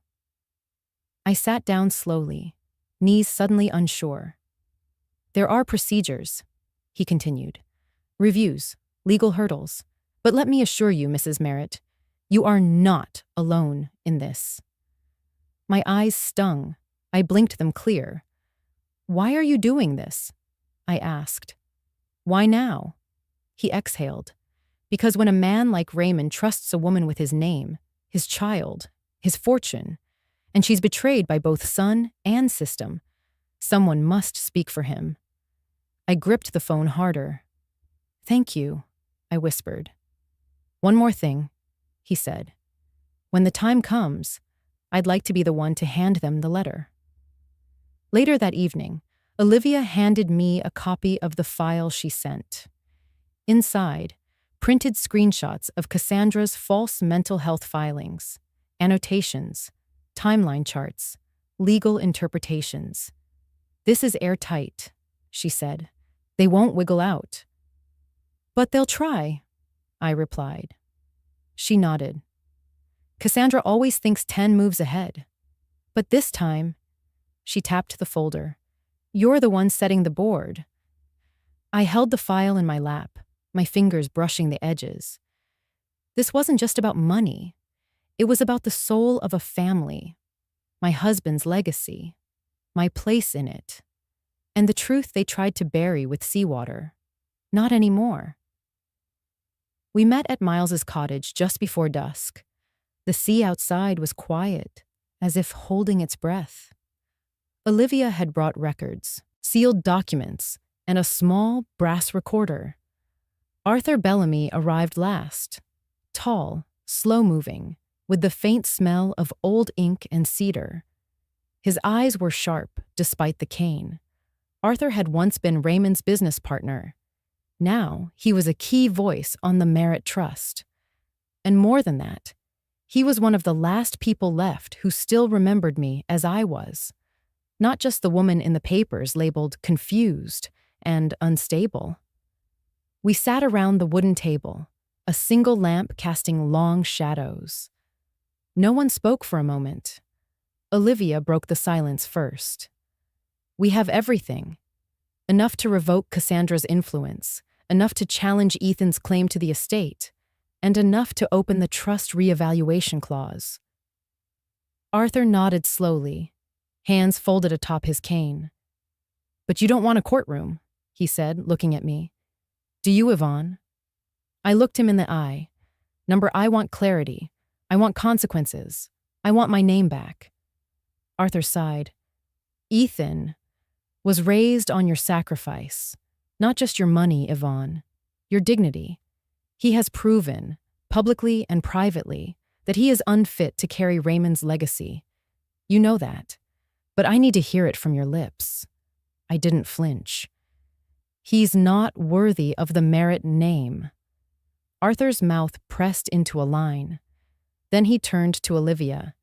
I sat down slowly, knees suddenly unsure. There are procedures, he continued. Reviews, legal hurdles. But let me assure you, Mrs. Merritt, you are not alone in this. My eyes stung. I blinked them clear. Why are you doing this? I asked. Why now? He exhaled. Because when a man like Raymond trusts a woman with his name, his child, his fortune, and she's betrayed by both son and system, someone must speak for him. I gripped the phone harder. Thank you, I whispered. One more thing, he said. When the time comes, I'd like to be the one to hand them the letter. Later that evening, Olivia handed me a copy of the file she sent. Inside, printed screenshots of Cassandra's false mental health filings, annotations, timeline charts, legal interpretations. "This is airtight," she said. "They won't wiggle out." "But they'll try," I replied. She nodded. "Cassandra always thinks 10 moves ahead. But this time," she tapped the folder, "you're the one setting the board." I held the file in my lap, my fingers brushing the edges. This wasn't just about money. It was about the soul of a family, my husband's legacy, my place in it, and the truth they tried to bury with seawater. Not anymore. We met at Miles's cottage just before dusk. The sea outside was quiet, as if holding its breath. Olivia had brought records, sealed documents, and a small brass recorder. Arthur Bellamy arrived last, tall, slow-moving, with the faint smell of old ink and cedar. His eyes were sharp, despite the cane. Arthur had once been Raymond's business partner. Now, he was a key voice on the Merritt Trust. And more than that, he was one of the last people left who still remembered me as I was. Not just the woman in the papers labeled confused and unstable. We sat around the wooden table, a single lamp casting long shadows. No one spoke for a moment. Olivia broke the silence first. "We have everything. Enough to revoke Cassandra's influence, enough to challenge Ethan's claim to the estate, and enough to open the trust reevaluation clause." Arthur nodded slowly, hands folded atop his cane. "But you don't want a courtroom," he said, looking at me. "Do you, Yvonne?" I looked him in the eye. I want clarity. I want consequences. I want my name back." Arthur sighed. "Ethan was raised on your sacrifice, not just your money, Yvonne, your dignity. He has proven, publicly and privately, that he is unfit to carry Raymond's legacy. You know that. But I need to hear it from your lips." I didn't flinch. "He's not worthy of the Merritt name." Arthur's mouth pressed into a line. Then he turned to Olivia.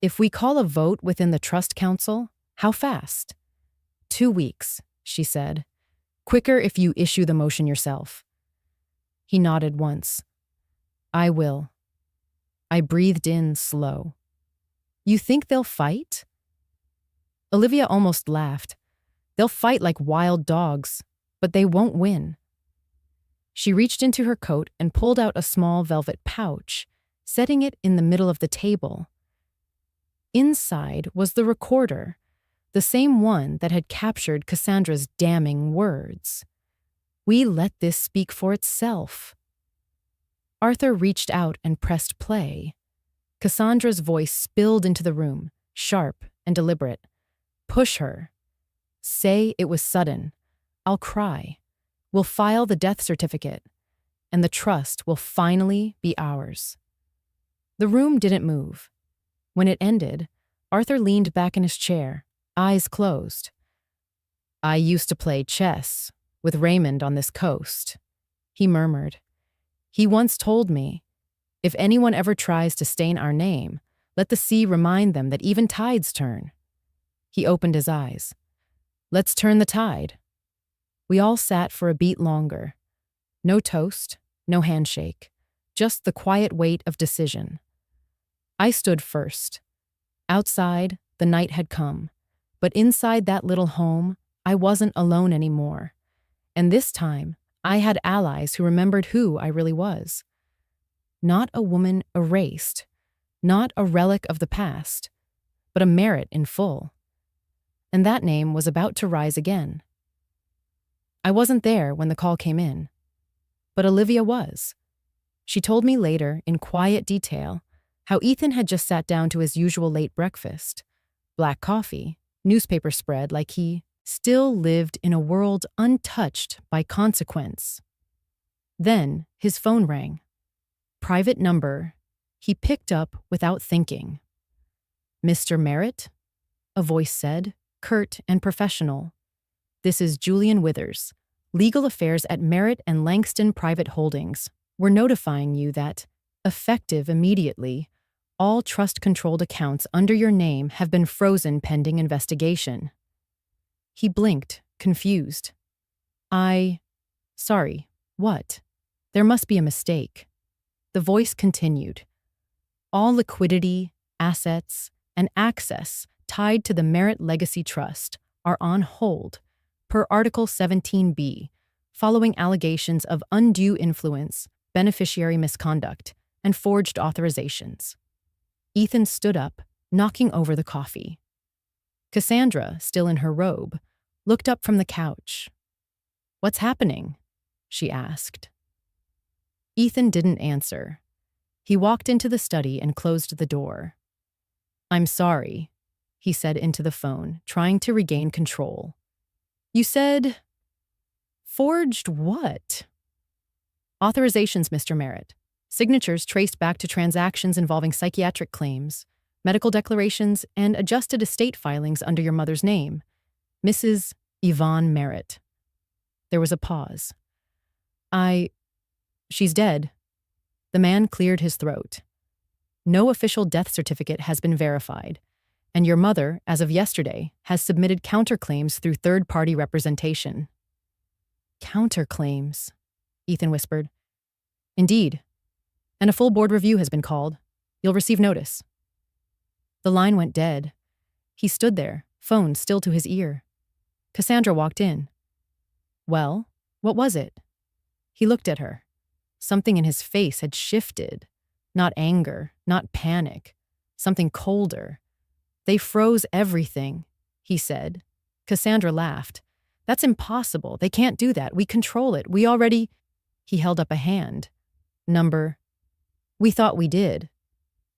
"If we call a vote within the Trust Council, how fast?" 2 weeks, she said. "Quicker if you issue the motion yourself." He nodded once. "I will." I breathed in slow. "You think they'll fight?" Olivia almost laughed. "They'll fight like wild dogs, but they won't win." She reached into her coat and pulled out a small velvet pouch, setting it in the middle of the table. Inside was the recorder, the same one that had captured Cassandra's damning words. We let this speak for itself. Arthur reached out and pressed play. Cassandra's voice spilled into the room, sharp and deliberate. "Push her. Say it was sudden. I'll cry. We'll file the death certificate, and the trust will finally be ours." The room didn't move. When it ended, Arthur leaned back in his chair, eyes closed. "I used to play chess with Raymond on this coast," he murmured. "He once told me, if anyone ever tries to stain our name, let the sea remind them that even tides turn." He opened his eyes. "Let's turn the tide." We all sat for a beat longer. No toast, no handshake, just the quiet weight of decision. I stood first. Outside, the night had come, but inside that little home, I wasn't alone anymore. And this time, I had allies who remembered who I really was. Not a woman erased, not a relic of the past, but a Merritt in full. And that name was about to rise again. I wasn't there when the call came in, but Olivia was. She told me later, in quiet detail, how Ethan had just sat down to his usual late breakfast, black coffee, newspaper spread, like he still lived in a world untouched by consequence. Then his phone rang. Private number. He picked up without thinking. Mr. Merritt? A voice said, curt and professional. This is Julian Withers, Legal Affairs at Merritt and Langston Private Holdings. We're notifying you that, effective immediately, all trust-controlled accounts under your name have been frozen pending investigation. He blinked, confused. Sorry, what? There must be a mistake. The voice continued. All liquidity, assets, and access tied to the Merritt Legacy Trust are on hold, per Article 17B, following allegations of undue influence, beneficiary misconduct, and forged authorizations. Ethan stood up, knocking over the coffee. Cassandra, still in her robe, looked up from the couch. "What's happening?" she asked. Ethan didn't answer. He walked into the study and closed the door. "I'm sorry," he said into the phone, trying to regain control. "You said... forged what?" "Authorizations, Mr. Merritt. Signatures traced back to transactions involving psychiatric claims, medical declarations, and adjusted estate filings under your mother's name, Mrs. Yvonne Merritt." There was a pause. She's dead." The man cleared his throat. "No official death certificate has been verified, and your mother, as of yesterday, has submitted counterclaims through third-party representation." "Counterclaims?" Ethan whispered. "Indeed. And a full board review has been called. You'll receive notice." The line went dead. He stood there, phone still to his ear. Cassandra walked in. "Well, what was it?" He looked at her. Something in his face had shifted. Not anger, not panic. Something colder. "They froze everything," he said. Cassandra laughed. "That's impossible. They can't do that. We control it. We already..." He held up a hand. "We thought we did."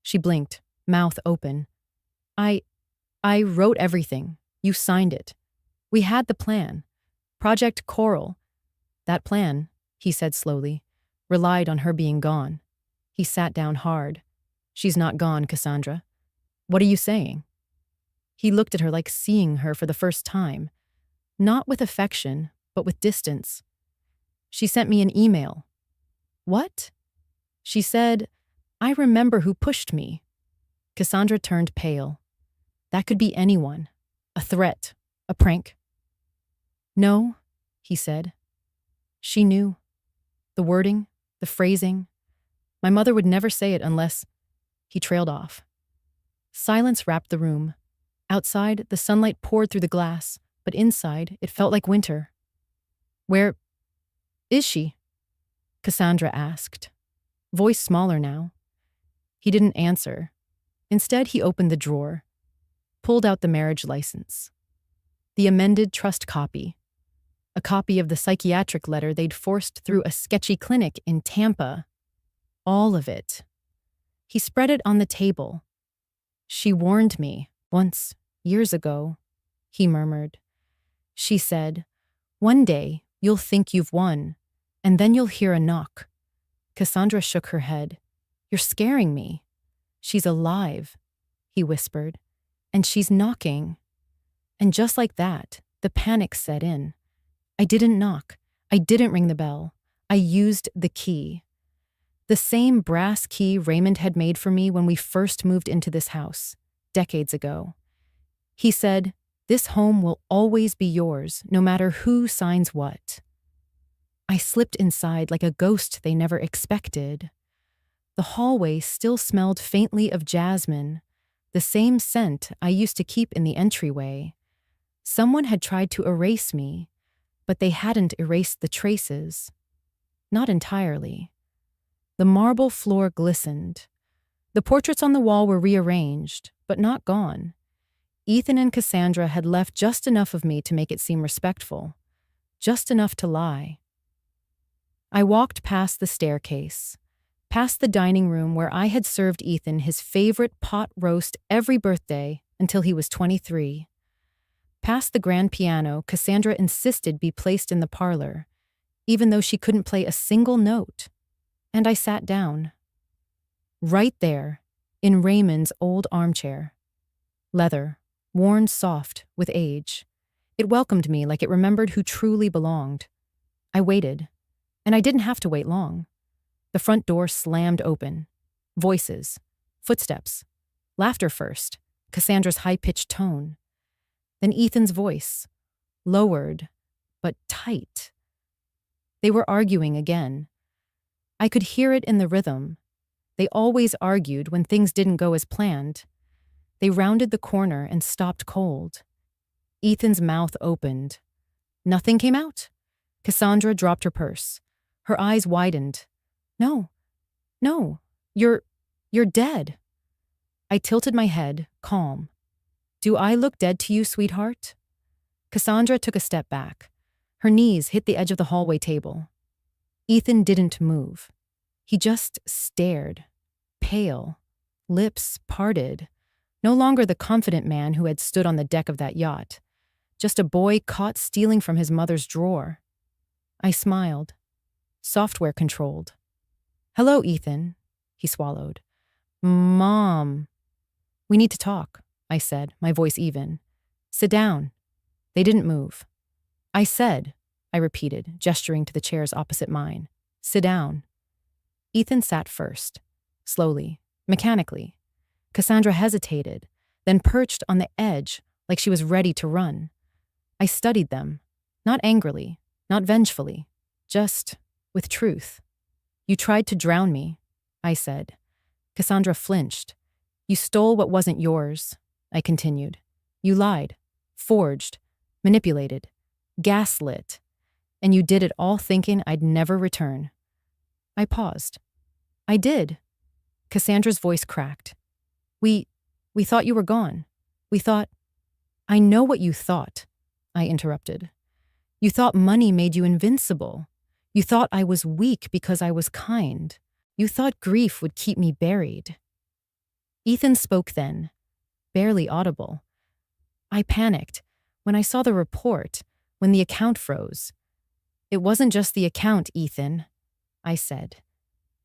She blinked, mouth open. I wrote everything. You signed it. We had the plan. Project Coral. That plan," he said slowly, "relied on her being gone." He sat down hard. "She's not gone, Cassandra." "What are you saying?" He looked at her like seeing her for the first time. Not with affection, but with distance. "She sent me an email." "What?" "She said, 'I remember who pushed me.'" Cassandra turned pale. That could be anyone. A threat. A prank. "No," he said. She knew. The wording, the phrasing. "My mother would never say it unless..." He trailed off. Silence wrapped the room. Outside, the sunlight poured through the glass, but inside, it felt like winter. "Where is she?" Cassandra asked. Voice smaller now. He didn't answer. Instead, he opened the drawer, pulled out the marriage license. The amended trust copy. A copy of the psychiatric letter they'd forced through a sketchy clinic in Tampa. All of it. He spread it on the table. "She warned me, once, years ago," he murmured. She said, "One day, you'll think you've won, and then you'll hear a knock." Cassandra shook her head. "You're scaring me." "She's alive," he whispered, "and she's knocking." And just like that, the panic set in. I didn't knock. I didn't ring the bell. I used the key. The same brass key Raymond had made for me when we first moved into this house, decades ago. He said, "This home will always be yours, no matter who signs what." I slipped inside like a ghost they never expected. The hallway still smelled faintly of jasmine, the same scent I used to keep in the entryway. Someone had tried to erase me, but they hadn't erased the traces. Not entirely. The marble floor glistened. The portraits on the wall were rearranged, but not gone. Ethan and Cassandra had left just enough of me to make it seem respectful. Just enough to lie. I walked past the staircase, past the dining room where I had served Ethan his favorite pot roast every birthday until he was 23. Past the grand piano Cassandra insisted be placed in the parlor, even though she couldn't play a single note. And I sat down. Right there, in Raymond's old armchair. Leather, worn soft with age. It welcomed me like it remembered who truly belonged. I waited, and I didn't have to wait long. The front door slammed open. Voices, footsteps, laughter first, Cassandra's high-pitched tone. Then Ethan's voice, lowered, but tight. They were arguing again. I could hear it in the rhythm. They always argued when things didn't go as planned. They rounded the corner and stopped cold. Ethan's mouth opened. Nothing came out. Cassandra dropped her purse. Her eyes widened. No, no, you're dead. I tilted my head, calm. Do I look dead to you, sweetheart? Cassandra took a step back. Her knees hit the edge of the hallway table. Ethan didn't move. He just stared, pale, lips parted. No longer the confident man who had stood on the deck of that yacht. Just a boy caught stealing from his mother's drawer. I smiled. Software controlled. Hello, Ethan, he swallowed. Mom. We need to talk, I said, my voice even. Sit down. They didn't move. I repeated, gesturing to the chairs opposite mine. Sit down. Ethan sat first, slowly, mechanically. Cassandra hesitated, then perched on the edge like she was ready to run. I studied them, not angrily, not vengefully, just with truth. You tried to drown me, I said. Cassandra flinched. You stole what wasn't yours, I continued. You lied, forged, manipulated, gaslit, and you did it all thinking I'd never return. I paused. I did. Cassandra's voice cracked. We thought you were gone. We thought— I know what you thought, I interrupted. You thought money made you invincible. You thought I was weak because I was kind. You thought grief would keep me buried. Ethan spoke then, barely audible. I panicked when I saw the report, when the account froze. It wasn't just the account, Ethan, I said.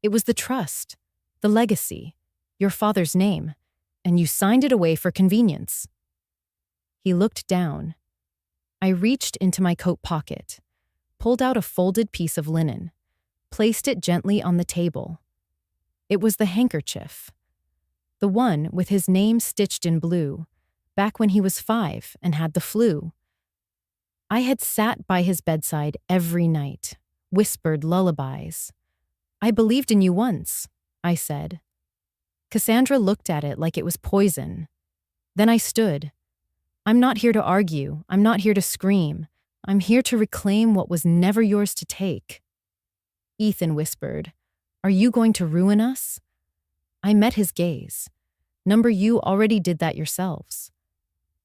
It was the trust, the legacy, your father's name, and you signed it away for convenience. He looked down. I reached into my coat pocket, pulled out a folded piece of linen, placed it gently on the table. It was the handkerchief, the one with his name stitched in blue, back when he was 5 and had the flu. I had sat by his bedside every night, whispered lullabies. I believed in you once, I said. Cassandra looked at it like it was poison. Then I stood. I'm not here to argue. I'm not here to scream. I'm here to reclaim what was never yours to take. Ethan whispered, Are you going to ruin us? I met his gaze. Number you already did that yourselves.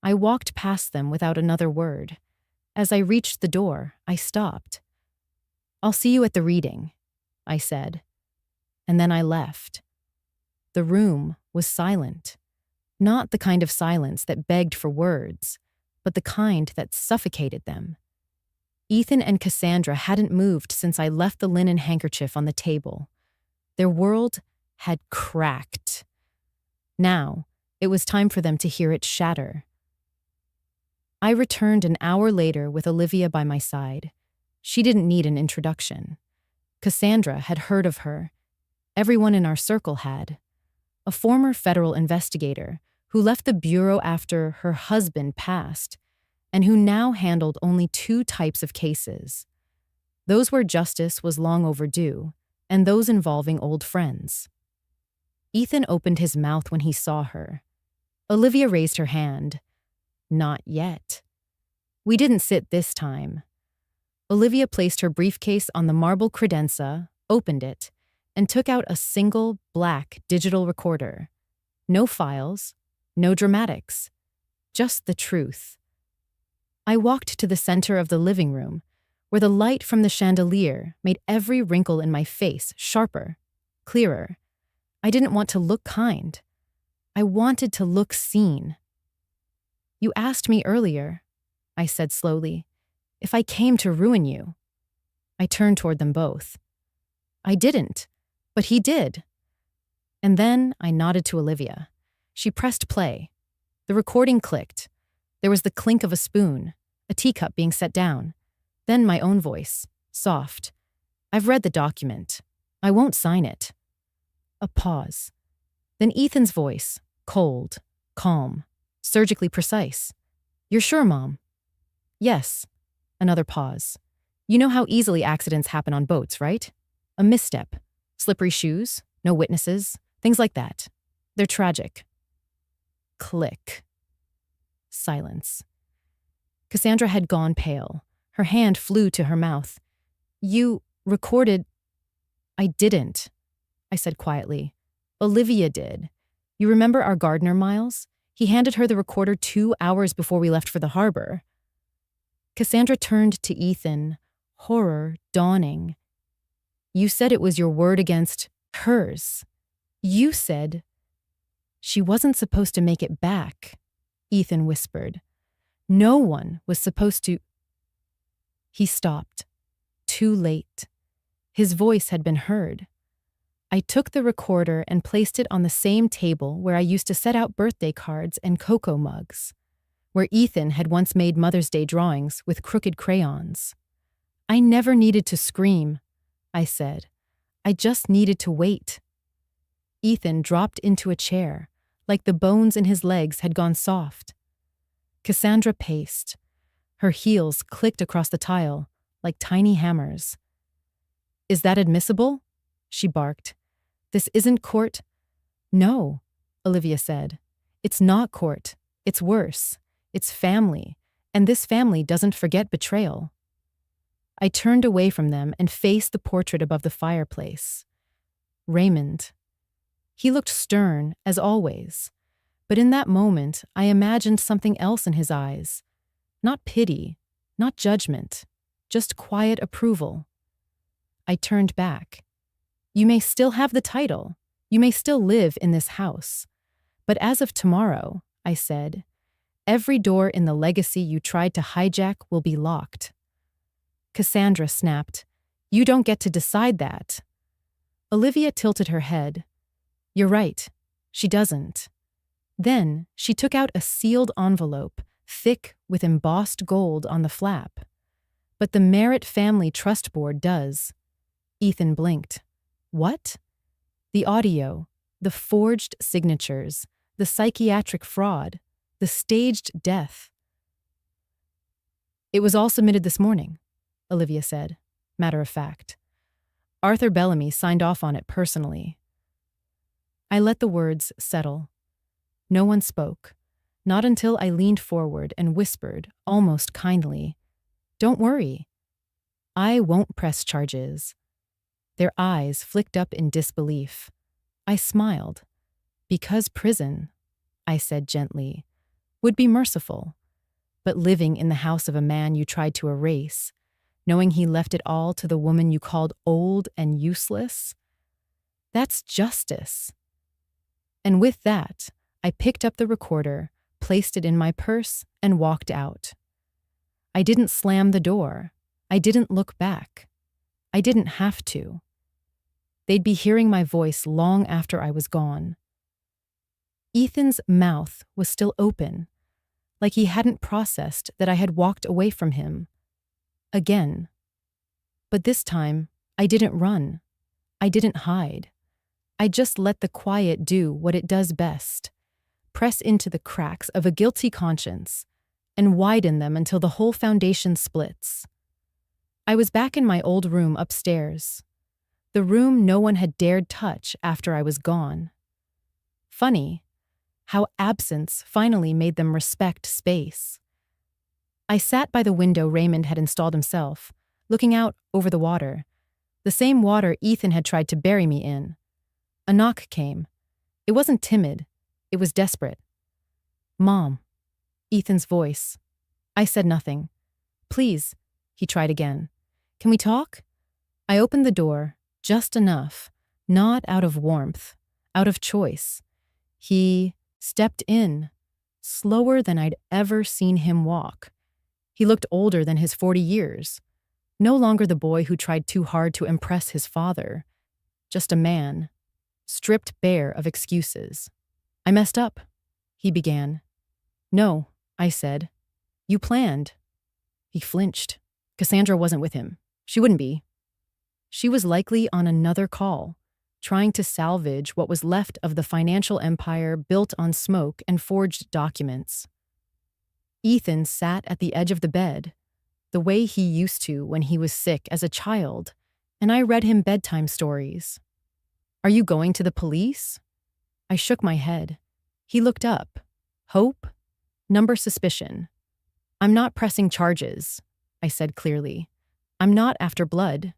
I walked past them without another word. As I reached the door, I stopped. I'll see you at the reading, I said. And then I left. The room was silent. Not the kind of silence that begged for words, but the kind that suffocated them. Ethan and Cassandra hadn't moved since I left the linen handkerchief on the table. Their world had cracked. Now, it was time for them to hear it shatter. I returned an hour later with Olivia by my side. She didn't need an introduction. Cassandra had heard of her. Everyone in our circle had. A former federal investigator who left the bureau after her husband passed, and who now handled only 2 types of cases. Those where justice was long overdue, and those involving old friends. Ethan opened his mouth when he saw her. Olivia raised her hand. Not yet. We didn't sit this time. Olivia placed her briefcase on the marble credenza, opened it, and took out a single black digital recorder. No files, no dramatics, just the truth. I walked to the center of the living room, where the light from the chandelier made every wrinkle in my face sharper, clearer. I didn't want to look kind. I wanted to look seen. You asked me earlier, I said slowly, if I came to ruin you. I turned toward them both. I didn't, but he did. And then I nodded to Olivia. She pressed play. The recording clicked. There was the clink of a spoon, a teacup being set down. Then my own voice, soft. I've read the document. I won't sign it. A pause. Then Ethan's voice, cold, calm, surgically precise. You're sure, Mom? Yes. Another pause. You know how easily accidents happen on boats, right? A misstep, slippery shoes, no witnesses, things like that. They're tragic. Click. Silence. Cassandra had gone pale. Her hand flew to her mouth. You recorded... I didn't, I said quietly. Olivia did. You remember our gardener, Miles? He handed her the recorder 2 hours before we left for the harbor. Cassandra turned to Ethan, horror dawning. You said it was your word against hers. You said... She wasn't supposed to make it back, Ethan whispered. No one was supposed to... He stopped. Too late. His voice had been heard. I took the recorder and placed it on the same table where I used to set out birthday cards and cocoa mugs, where Ethan had once made Mother's Day drawings with crooked crayons. I never needed to scream, I said. I just needed to wait. Ethan dropped into a chair, like the bones in his legs had gone soft. Cassandra paced. Her heels clicked across the tile, like tiny hammers. Is that admissible? She barked. This isn't court. No, Olivia said. It's not court. It's worse. It's family. And this family doesn't forget betrayal. I turned away from them and faced the portrait above the fireplace. Raymond. He looked stern, as always. But in that moment, I imagined something else in his eyes. Not pity, not judgment, just quiet approval. I turned back. You may still have the title. You may still live in this house. But as of tomorrow, I said, every door in the legacy you tried to hijack will be locked. Cassandra snapped, You don't get to decide that. Olivia tilted her head. You're right. She doesn't. Then she took out a sealed envelope, thick with embossed gold on the flap. But the Merritt Family Trust Board does. Ethan blinked. What? The audio, the forged signatures, the psychiatric fraud, the staged death. It was all submitted this morning, Olivia said, matter of fact. Arthur Bellamy signed off on it personally. I let the words settle. No one spoke, not until I leaned forward and whispered, almost kindly, Don't worry. I won't press charges. Their eyes flicked up in disbelief. I smiled. Because prison, I said gently, would be merciful. But living in the house of a man you tried to erase, knowing he left it all to the woman you called old and useless, that's justice. And with that, I picked up the recorder, placed it in my purse, and walked out. I didn't slam the door. I didn't look back. I didn't have to. They'd be hearing my voice long after I was gone. Ethan's mouth was still open, like he hadn't processed that I had walked away from him. Again. But this time, I didn't run. I didn't hide. I just let the quiet do what it does best. Press into the cracks of a guilty conscience and widen them until the whole foundation splits. I was back in my old room upstairs, the room no one had dared touch after I was gone. Funny, how absence finally made them respect space. I sat by the window Raymond had installed himself, looking out over the water, the same water Ethan had tried to bury me in. A knock came. It wasn't timid. It was desperate. Mom. Ethan's voice. I said nothing. Please, he tried again. Can we talk? I opened the door, just enough, not out of warmth, out of choice. He stepped in, slower than I'd ever seen him walk. He looked older than his 40 years, no longer the boy who tried too hard to impress his father, just a man, stripped bare of excuses. I messed up, he began. No, I said. You planned. He flinched. Cassandra wasn't with him. She wouldn't be. She was likely on another call, trying to salvage what was left of the financial empire built on smoke and forged documents. Ethan sat at the edge of the bed, the way he used to when he was sick as a child, and I read him bedtime stories. Are you going to the police? I shook my head. He looked up. Hope? Number suspicion. I'm not pressing charges, I said clearly. I'm not after blood.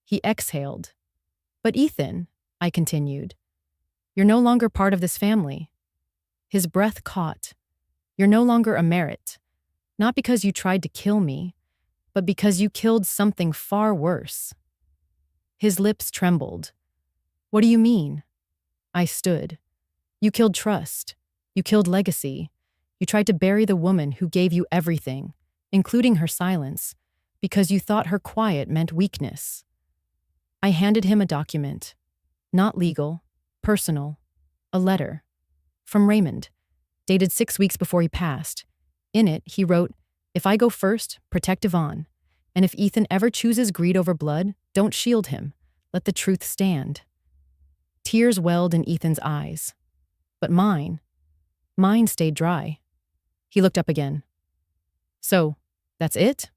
He exhaled. But Ethan, I continued, you're no longer part of this family. His breath caught. You're no longer a merit, not because you tried to kill me, but because you killed something far worse. His lips trembled. What do you mean? I stood. You killed trust. You killed legacy. You tried to bury the woman who gave you everything, including her silence, because you thought her quiet meant weakness. I handed him a document. Not legal, personal. A letter. From Raymond, dated 6 weeks before he passed. In it, he wrote, "If I go first, protect Yvonne. And if Ethan ever chooses greed over blood, don't shield him. Let the truth stand." Tears welled in Ethan's eyes. But mine stayed dry. He looked up again. So, that's it?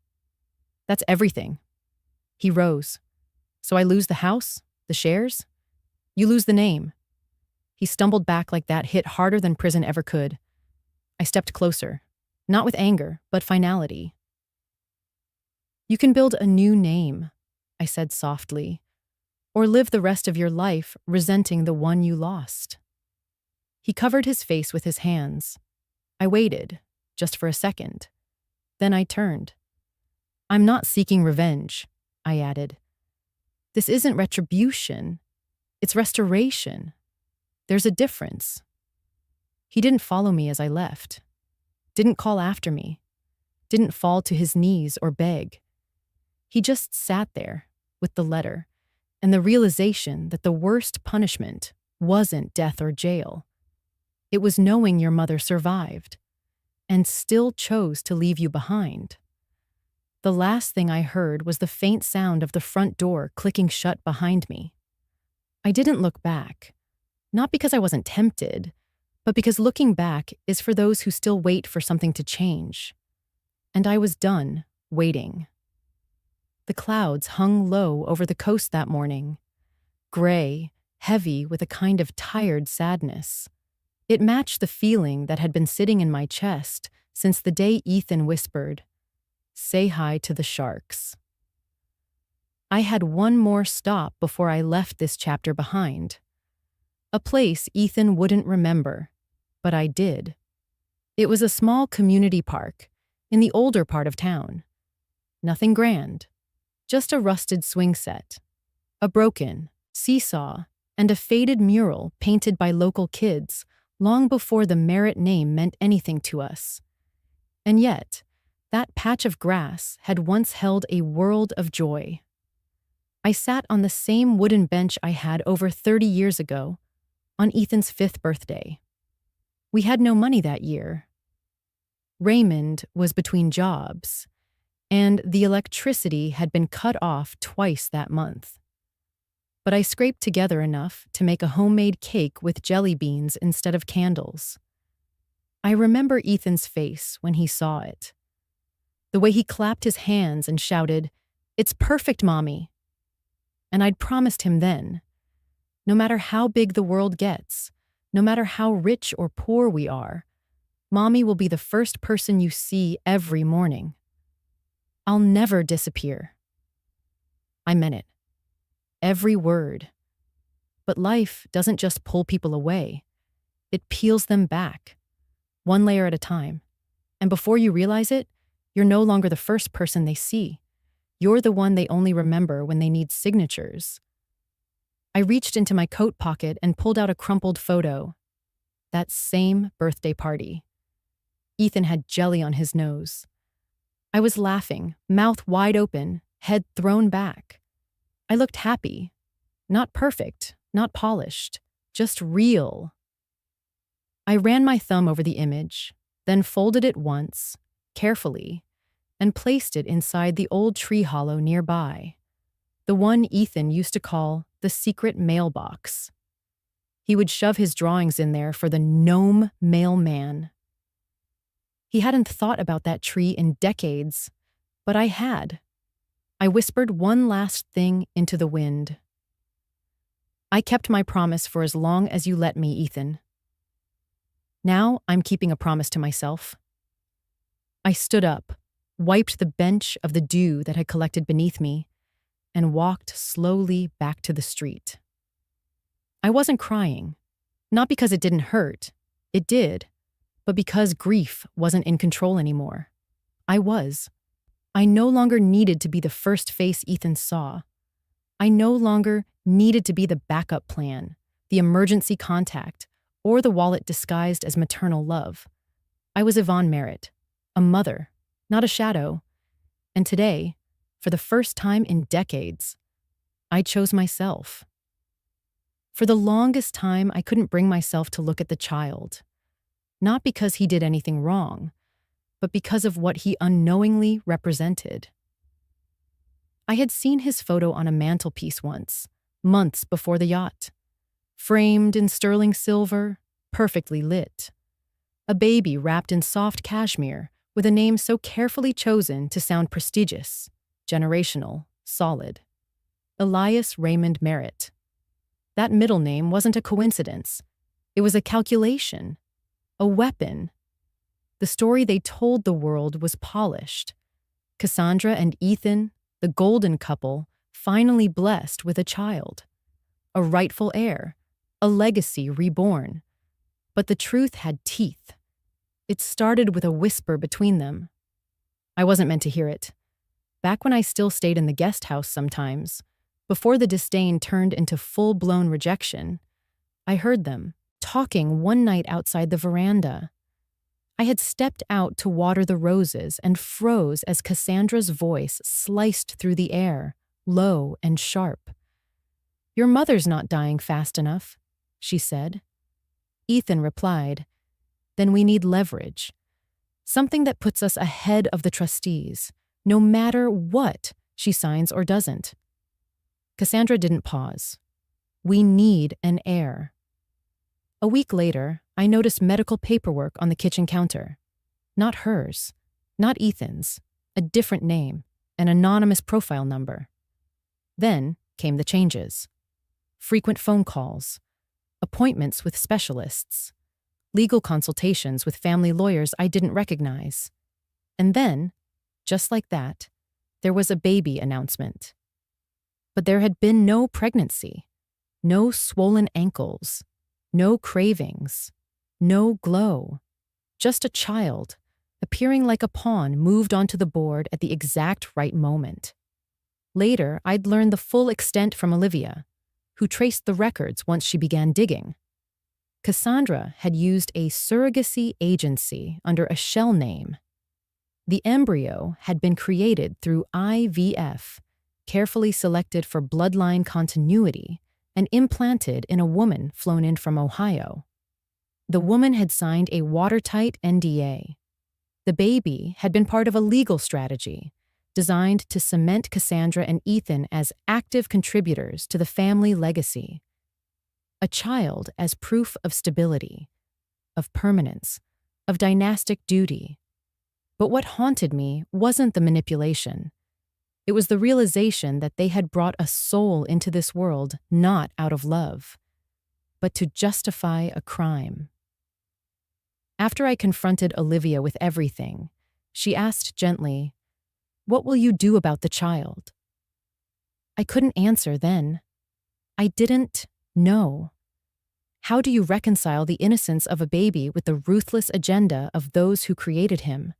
That's everything. He rose. So I lose the house? The shares? You lose the name. He stumbled back like that hit harder than prison ever could. I stepped closer, not with anger, but finality. You can build a new name, I said softly, or live the rest of your life resenting the one you lost. He covered his face with his hands. I waited, just for a second. Then I turned. I'm not seeking revenge, I added. This isn't retribution. It's restoration. There's a difference. He didn't follow me as I left. Didn't call after me. Didn't fall to his knees or beg. He just sat there with the letter and the realization that the worst punishment wasn't death or jail. It was knowing your mother survived and still chose to leave you behind. The last thing I heard was the faint sound of the front door clicking shut behind me. I didn't look back, not because I wasn't tempted, but because looking back is for those who still wait for something to change. And I was done waiting. The clouds hung low over the coast that morning, gray, heavy with a kind of tired sadness. It matched the feeling that had been sitting in my chest since the day Ethan whispered, "Say hi to the sharks." I had one more stop before I left this chapter behind. A place Ethan wouldn't remember, but I did. It was a small community park in the older part of town. Nothing grand, just a rusted swing set, a broken seesaw, and a faded mural painted by local kids long before the Merritt name meant anything to us. And yet, that patch of grass had once held a world of joy. I sat on the same wooden bench I had over 30 years ago, on Ethan's 5th birthday. We had no money that year. Raymond was between jobs, and the electricity had been cut off twice that month. But I scraped together enough to make a homemade cake with jelly beans instead of candles. I remember Ethan's face when he saw it. The way he clapped his hands and shouted, "It's perfect, Mommy." And I'd promised him then, no matter how big the world gets, no matter how rich or poor we are, Mommy will be the first person you see every morning. I'll never disappear. I meant it. Every word. But life doesn't just pull people away. It peels them back, one layer at a time. And before you realize it, you're no longer the first person they see. You're the one they only remember when they need signatures. I reached into my coat pocket and pulled out a crumpled photo. That same birthday party. Ethan had jelly on his nose. I was laughing, mouth wide open, head thrown back. I looked happy. Not perfect, not polished, just real. I ran my thumb over the image, then folded it once, carefully, and placed it inside the old tree hollow nearby, the one Ethan used to call the secret mailbox. He would shove his drawings in there for the gnome mailman. He hadn't thought about that tree in decades, but I had. I whispered one last thing into the wind. I kept my promise for as long as you let me, Ethan. Now I'm keeping a promise to myself. I stood up, wiped the bench of the dew that had collected beneath me, and walked slowly back to the street. I wasn't crying, not because it didn't hurt. It did, but because grief wasn't in control anymore. I was. I no longer needed to be the first face Ethan saw. I no longer needed to be the backup plan, the emergency contact, or the wallet disguised as maternal love. I was Yvonne Merritt, a mother, not a shadow. And today, for the first time in decades, I chose myself. For the longest time, I couldn't bring myself to look at the child, not because he did anything wrong, but because of what he unknowingly represented. I had seen his photo on a mantelpiece once, months before the yacht, framed in sterling silver, perfectly lit. A baby wrapped in soft cashmere with a name so carefully chosen to sound prestigious, generational, solid. Elias Raymond Merritt. That middle name wasn't a coincidence. It was a calculation, a weapon. The story they told the world was polished. Cassandra and Ethan, the golden couple, finally blessed with a child. A rightful heir, a legacy reborn. But the truth had teeth. It started with a whisper between them. I wasn't meant to hear it. Back when I still stayed in the guest house sometimes, before the disdain turned into full-blown rejection, I heard them talking one night outside the veranda. I had stepped out to water the roses and froze as Cassandra's voice sliced through the air, low and sharp. "Your mother's not dying fast enough," she said. Ethan replied, "Then we need leverage. Something that puts us ahead of the trustees, no matter what she signs or doesn't." Cassandra didn't pause. "We need an heir." A week later, I noticed medical paperwork on the kitchen counter. Not hers, not Ethan's, a different name, an anonymous profile number. Then came the changes. Frequent phone calls, appointments with specialists, legal consultations with family lawyers I didn't recognize. And then, just like that, there was a baby announcement. But there had been no pregnancy, no swollen ankles, no cravings, no glow, just a child, appearing like a pawn moved onto the board at the exact right moment. Later, I'd learned the full extent from Olivia, who traced the records once she began digging. Cassandra had used a surrogacy agency under a shell name. The embryo had been created through IVF, carefully selected for bloodline continuity, and implanted in a woman flown in from Ohio. The woman had signed a watertight NDA. The baby had been part of a legal strategy designed to cement Cassandra and Ethan as active contributors to the family legacy. A child as proof of stability, of permanence, of dynastic duty. But what haunted me wasn't the manipulation. It was the realization that they had brought a soul into this world not out of love, but to justify a crime. After I confronted Olivia with everything, she asked gently, "What will you do about the child?" I couldn't answer then. I didn't know. How do you reconcile the innocence of a baby with the ruthless agenda of those who created him?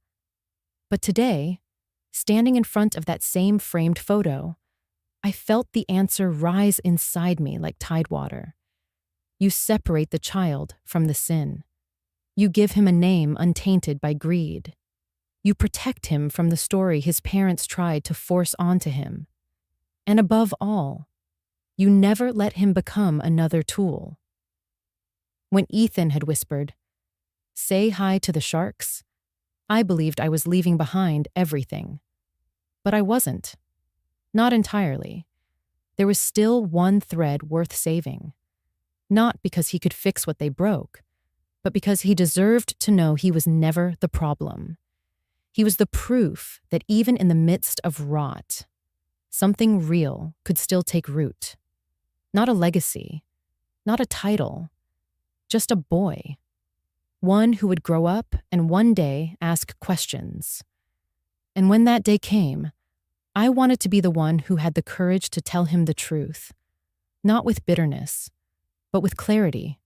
But today, standing in front of that same framed photo, I felt the answer rise inside me like tidewater. You separate the child from the sin. You give him a name untainted by greed. You protect him from the story his parents tried to force onto him. And above all, you never let him become another tool. When Ethan had whispered, Say hi to the sharks? I believed I was leaving behind everything. But I wasn't. Not entirely. There was still one thread worth saving. Not because he could fix what they broke, but because he deserved to know he was never the problem. He was the proof that even in the midst of rot, something real could still take root. Not a legacy, not a title, just a boy. One who would grow up and one day ask questions. And when that day came, I wanted to be the one who had the courage to tell him the truth, not with bitterness, but with clarity.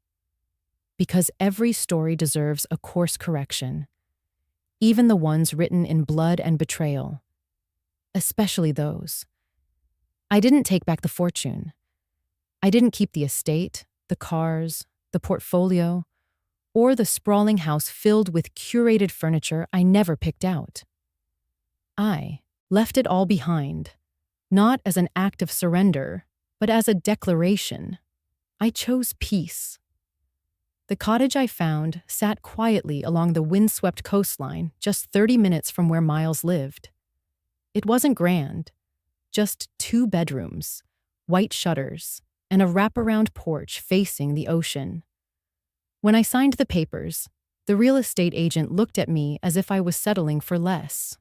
Because every story deserves a course correction, even the ones written in blood and betrayal, especially those. I didn't take back the fortune. I didn't keep the estate, the cars, the portfolio, or the sprawling house filled with curated furniture I never picked out. I left it all behind, not as an act of surrender, but as a declaration. I chose peace. The cottage I found sat quietly along the windswept coastline just 30 minutes from where Miles lived. It wasn't grand, just 2 bedrooms, white shutters, and a wraparound porch facing the ocean. When I signed the papers, the real estate agent looked at me as if I was settling for less.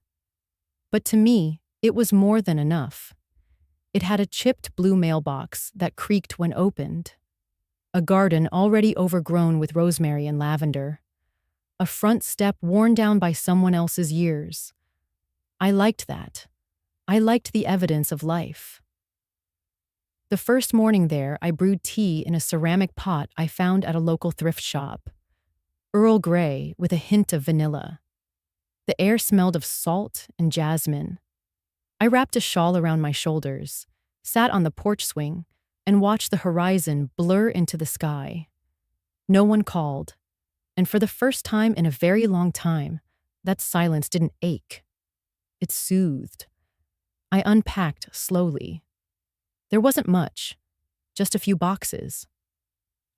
But to me, it was more than enough. It had a chipped blue mailbox that creaked when opened, a garden already overgrown with rosemary and lavender, a front step worn down by someone else's years. I liked that. I liked the evidence of life. The first morning there, I brewed tea in a ceramic pot I found at a local thrift shop. Earl Grey with a hint of vanilla. The air smelled of salt and jasmine. I wrapped a shawl around my shoulders, sat on the porch swing, and watched the horizon blur into the sky. No one called, and for the first time in a very long time, that silence didn't ache. It soothed. I unpacked slowly. There wasn't much, just a few boxes.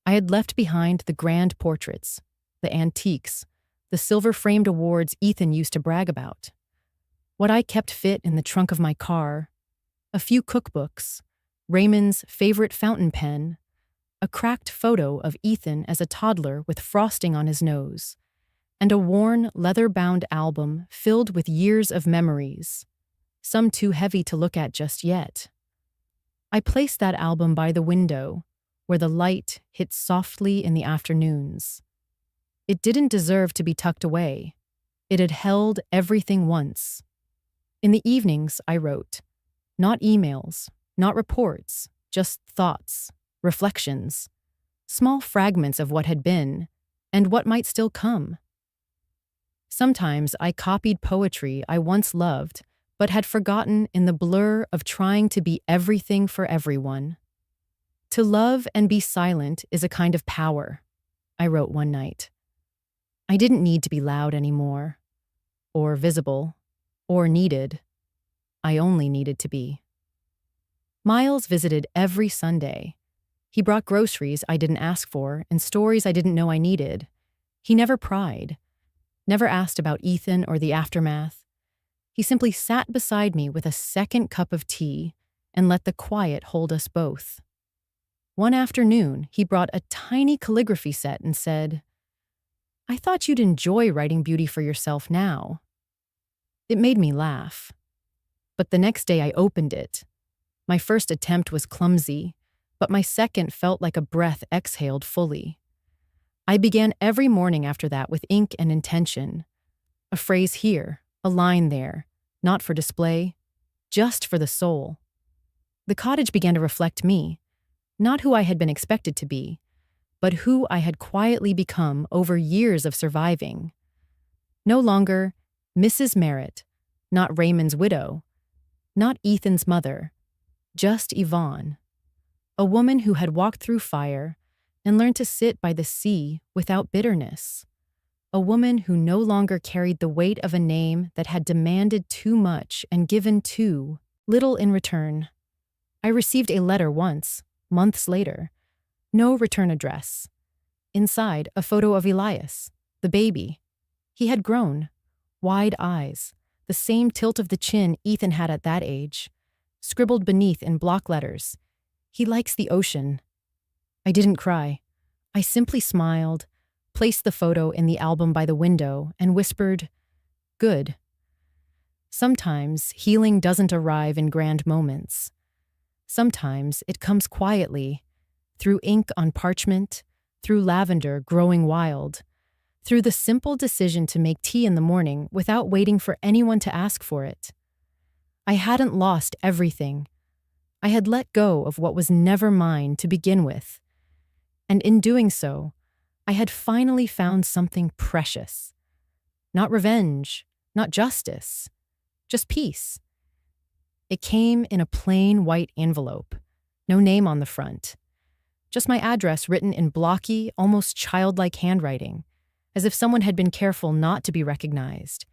I had left behind the grand portraits, the antiques, the silver-framed awards Ethan used to brag about. What I kept fit in the trunk of my car, a few cookbooks, Raymond's favorite fountain pen, a cracked photo of Ethan as a toddler with frosting on his nose, and a worn, leather-bound album filled with years of memories, some too heavy to look at just yet. I placed that album by the window, where the light hit softly in the afternoons. It didn't deserve to be tucked away. It had held everything once. In the evenings, I wrote. Not emails, not reports, just thoughts, reflections, small fragments of what had been, and what might still come. Sometimes I copied poetry I once loved, but had forgotten in the blur of trying to be everything for everyone. To love and be silent is a kind of power, I wrote one night. I didn't need to be loud anymore, or visible, or needed. I only needed to be. Miles visited every Sunday. He brought groceries I didn't ask for and stories I didn't know I needed. He never pried, never asked about Ethan or the aftermath. He simply sat beside me with a second cup of tea and let the quiet hold us both. One afternoon, he brought a tiny calligraphy set and said, "I thought you'd enjoy writing beauty for yourself now." It made me laugh. But the next day I opened it. My first attempt was clumsy, but my second felt like a breath exhaled fully. I began every morning after that with ink and intention. A phrase here, a line there, not for display, just for the soul. The cottage began to reflect me, not who I had been expected to be, but who I had quietly become over years of surviving. No longer Mrs. Merritt, not Raymond's widow, not Ethan's mother, just Yvonne, a woman who had walked through fire and learned to sit by the sea without bitterness. A woman who no longer carried the weight of a name that had demanded too much and given too little in return. I received a letter once, months later. No return address. Inside, a photo of Elias, The baby. He had grown. Wide eyes, the same tilt of the chin Ethan had at that age. Scribbled beneath in block letters, "He likes the ocean." I didn't cry. I simply smiled, placed the photo in the album by the window, and whispered, "Good." Sometimes healing doesn't arrive in grand moments. Sometimes it comes quietly, through ink on parchment, through lavender growing wild, through the simple decision to make tea in the morning without waiting for anyone to ask for it. I hadn't lost everything. I had let go of what was never mine to begin with. And in doing so, I had finally found something precious. Not revenge, not justice, just peace. It came in a plain white envelope, no name on the front. Just my address written in blocky, almost childlike handwriting, as if someone had been careful not to be recognized.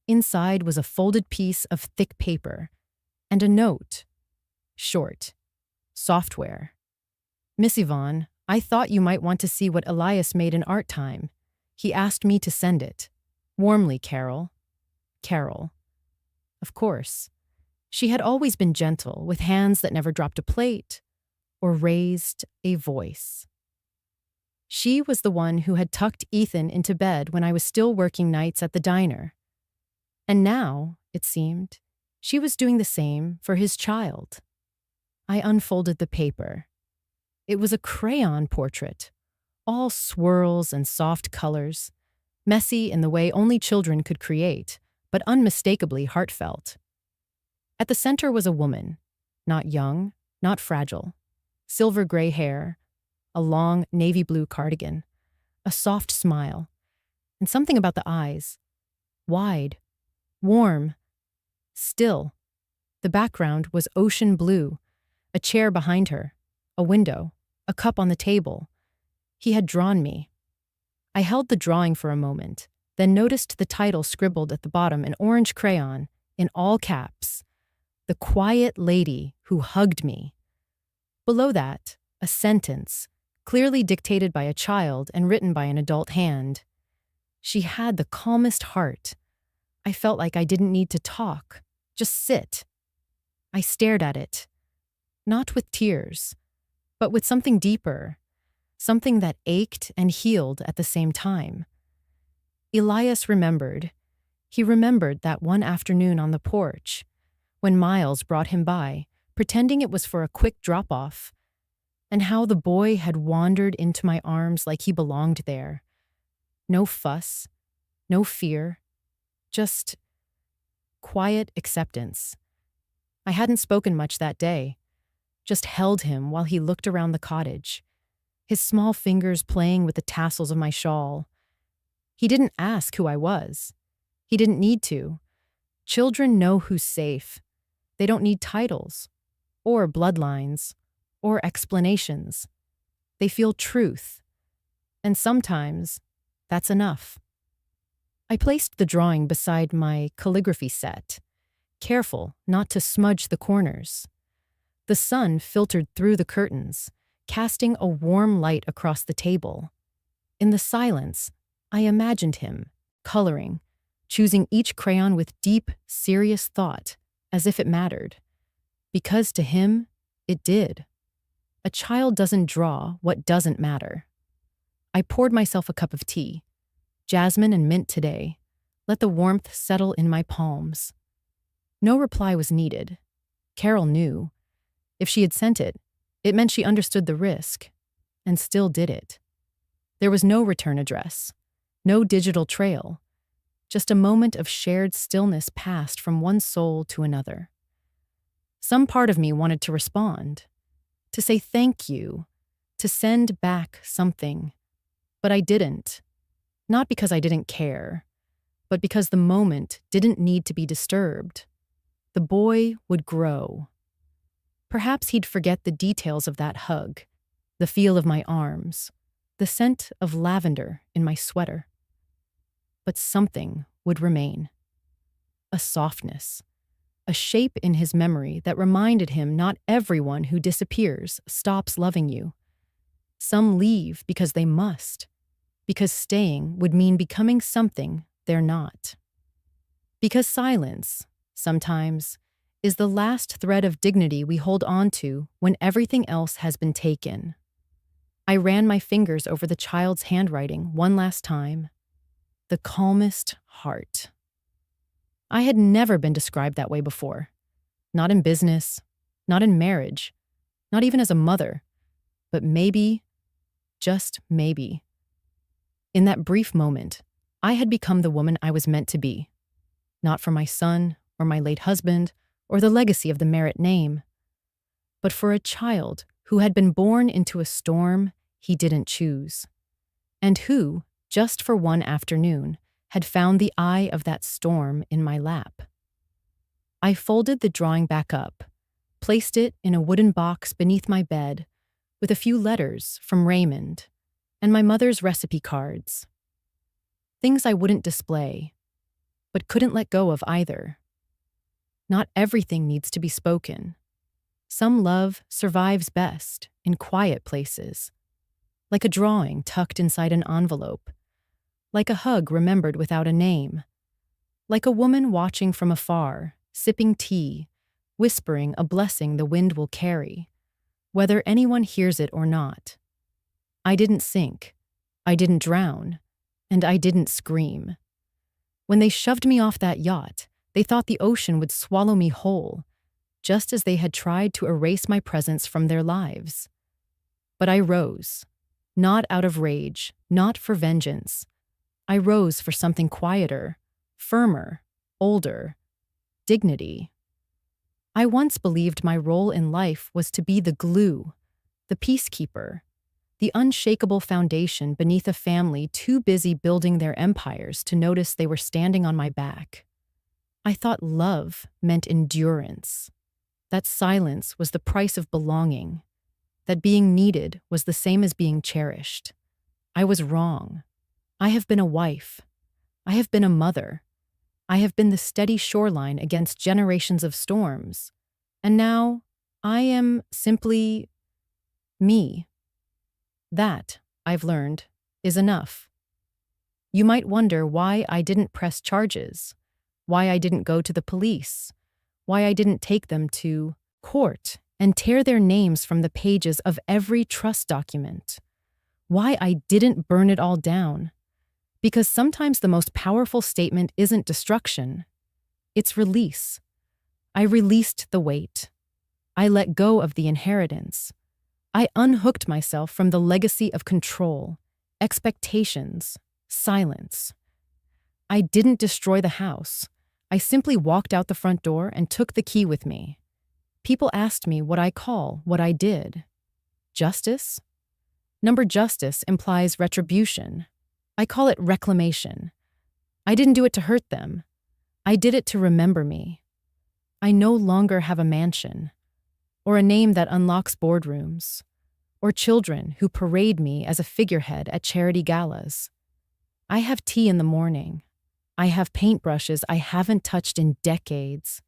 Inside was a folded piece of thick paper and a note. Short. Software. "Miss Yvonne, I thought you might want to see what Elias made in art time. He asked me to send it. Warmly, Carol." Carol. Of course. She had always been gentle, with hands that never dropped a plate or raised a voice. She was the one who had tucked Ethan into bed when I was still working nights at the diner. And now, it seemed, she was doing the same for his child. I unfolded the paper. It was a crayon portrait, all swirls and soft colors, messy in the way only children could create, but unmistakably heartfelt. At the center was a woman, not young, not fragile, silver gray hair, a long navy blue cardigan, a soft smile, and something about the eyes. Wide, warm, still. The background was ocean blue, a chair behind her, a window, a cup on the table. He had drawn me. I held the drawing for a moment, then noticed the title scribbled at the bottom in orange crayon, in all caps. "The Quiet Lady Who Hugged Me." Below that, a sentence, clearly dictated by a child and written by an adult hand. She had the calmest heart. I felt like I didn't need to talk, just sit. I stared at it, not with tears, but with something deeper, something that ached and healed at the same time. Elias remembered. He remembered that one afternoon on the porch, when Miles brought him by, pretending it was for a quick drop-off, and how the boy had wandered into my arms like he belonged there. No fuss, no fear, just quiet acceptance. I hadn't spoken much that day, just held him while he looked around the cottage, his small fingers playing with the tassels of my shawl. He didn't ask who I was. He didn't need to. Children know who's safe. They don't need titles, or bloodlines, or explanations. They feel truth. And sometimes, that's enough. I placed the drawing beside my calligraphy set, careful not to smudge the corners. The sun filtered through the curtains, casting a warm light across the table. In the silence, I imagined him, coloring, choosing each crayon with deep, serious thought, as if it mattered. Because to him, it did. A child doesn't draw what doesn't matter. I poured myself a cup of tea, jasmine and mint today. Let the warmth settle in my palms. No reply was needed. Carol knew. If she had sent it, it meant she understood the risk, and still did it. There was no return address, no digital trail, just a moment of shared stillness passed from one soul to another. Some part of me wanted to respond, to say thank you, to send back something, but I didn't. Not because I didn't care, but because the moment didn't need to be disturbed. The boy would grow. Perhaps he'd forget the details of that hug, the feel of my arms, the scent of lavender in my sweater. But something would remain. A softness, a shape in his memory that reminded him not everyone who disappears stops loving you. Some leave because they must. because staying would mean becoming something they're not. Because silence, sometimes, is the last thread of dignity we hold on to when everything else has been taken. I ran my fingers over the child's handwriting one last time. The calmest heart. I had never been described that way before. Not in business, not in marriage, not even as a mother. But maybe, just maybe, in that brief moment, I had become the woman I was meant to be. Not for my son, or my late husband, or the legacy of the Merritt name, but for a child who had been born into a storm he didn't choose, and who, just for one afternoon, had found the eye of that storm in my lap. I folded the drawing back up, placed it in a wooden box beneath my bed, with a few letters from Raymond, and my mother's recipe cards. Things I wouldn't display, but couldn't let go of either. Not everything needs to be spoken. Some love survives best in quiet places, like a drawing tucked inside an envelope, like a hug remembered without a name, like a woman watching from afar, sipping tea, whispering a blessing the wind will carry, whether anyone hears it or not. I didn't sink, I didn't drown, and I didn't scream. When they shoved me off that yacht, they thought the ocean would swallow me whole, just as they had tried to erase my presence from their lives. But I rose, not out of rage, not for vengeance. I rose for something quieter, firmer, older, dignity. I once believed my role in life was to be the glue, the peacekeeper, the unshakable foundation beneath a family too busy building their empires to notice they were standing on my back. I thought love meant endurance, that silence was the price of belonging, that being needed was the same as being cherished. I was wrong. I have been a wife. I have been a mother. I have been the steady shoreline against generations of storms. And now I am simply me. That, I've learned, is enough. You might wonder why I didn't press charges, why I didn't go to the police, why I didn't take them to court and tear their names from the pages of every trust document, why I didn't burn it all down. Because sometimes the most powerful statement isn't destruction, it's release. I released the weight. I let go of the inheritance. I unhooked myself from the legacy of control, expectations, silence. I didn't destroy the house. I simply walked out the front door and took the key with me. People asked me what I call what I did. Justice? Number justice implies retribution. I call it reclamation. I didn't do it to hurt them. I did it to remember me. I no longer have a mansion, or a name that unlocks boardrooms, or children who parade me as a figurehead at charity galas. I have tea in the morning. I have paintbrushes I haven't touched in decades,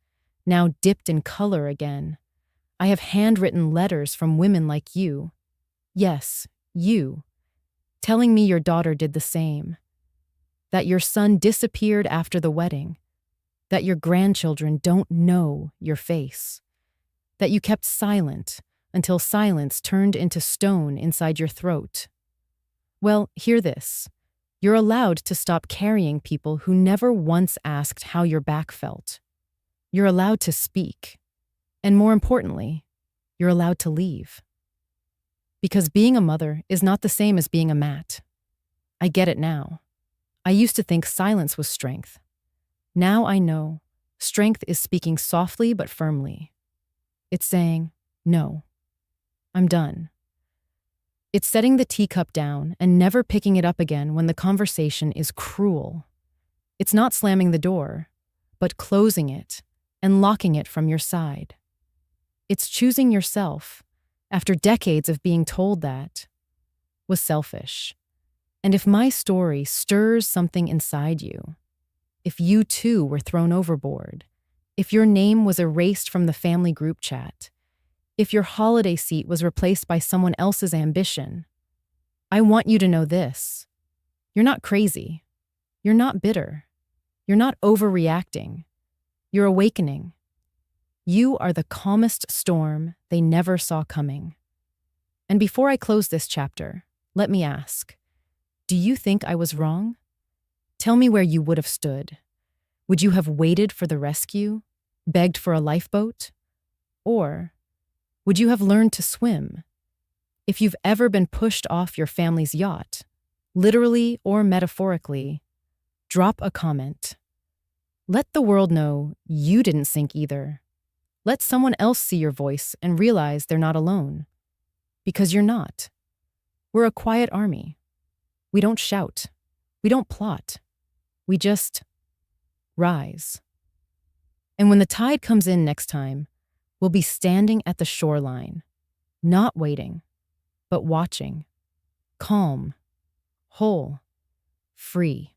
now dipped in color again. I have handwritten letters from women like you. Yes, you. Telling me your daughter did the same. That your son disappeared after the wedding. That your grandchildren don't know your face. That you kept silent until silence turned into stone inside your throat. Well, hear this. You're allowed to stop carrying people who never once asked how your back felt. You're allowed to speak. And more importantly, you're allowed to leave. Because being a mother is not the same as being a mat. I get it now. I used to think silence was strength. Now I know strength is speaking softly but firmly. It's saying, no, I'm done. It's setting the teacup down and never picking it up again when the conversation is cruel. It's not slamming the door, but closing it and locking it from your side. It's choosing yourself after decades of being told that was selfish. And if my story stirs something inside you, if you too were thrown overboard, if your name was erased from the family group chat, if your holiday seat was replaced by someone else's ambition, I want you to know this. You're not crazy. You're not bitter. You're not overreacting. You're awakening. You are the calmest storm they never saw coming. And before I close this chapter, let me ask, do you think I was wrong? Tell me where you would have stood. Would you have waited for the rescue, begged for a lifeboat? Or would you have learned to swim? If you've ever been pushed off your family's yacht, literally or metaphorically, drop a comment. Let the world know you didn't sink either. Let someone else see your voice and realize they're not alone. Because you're not. We're a quiet army. We don't shout. We don't plot. We just rise. And when the tide comes in next time, we'll be standing at the shoreline, not waiting, but watching, calm, whole, free.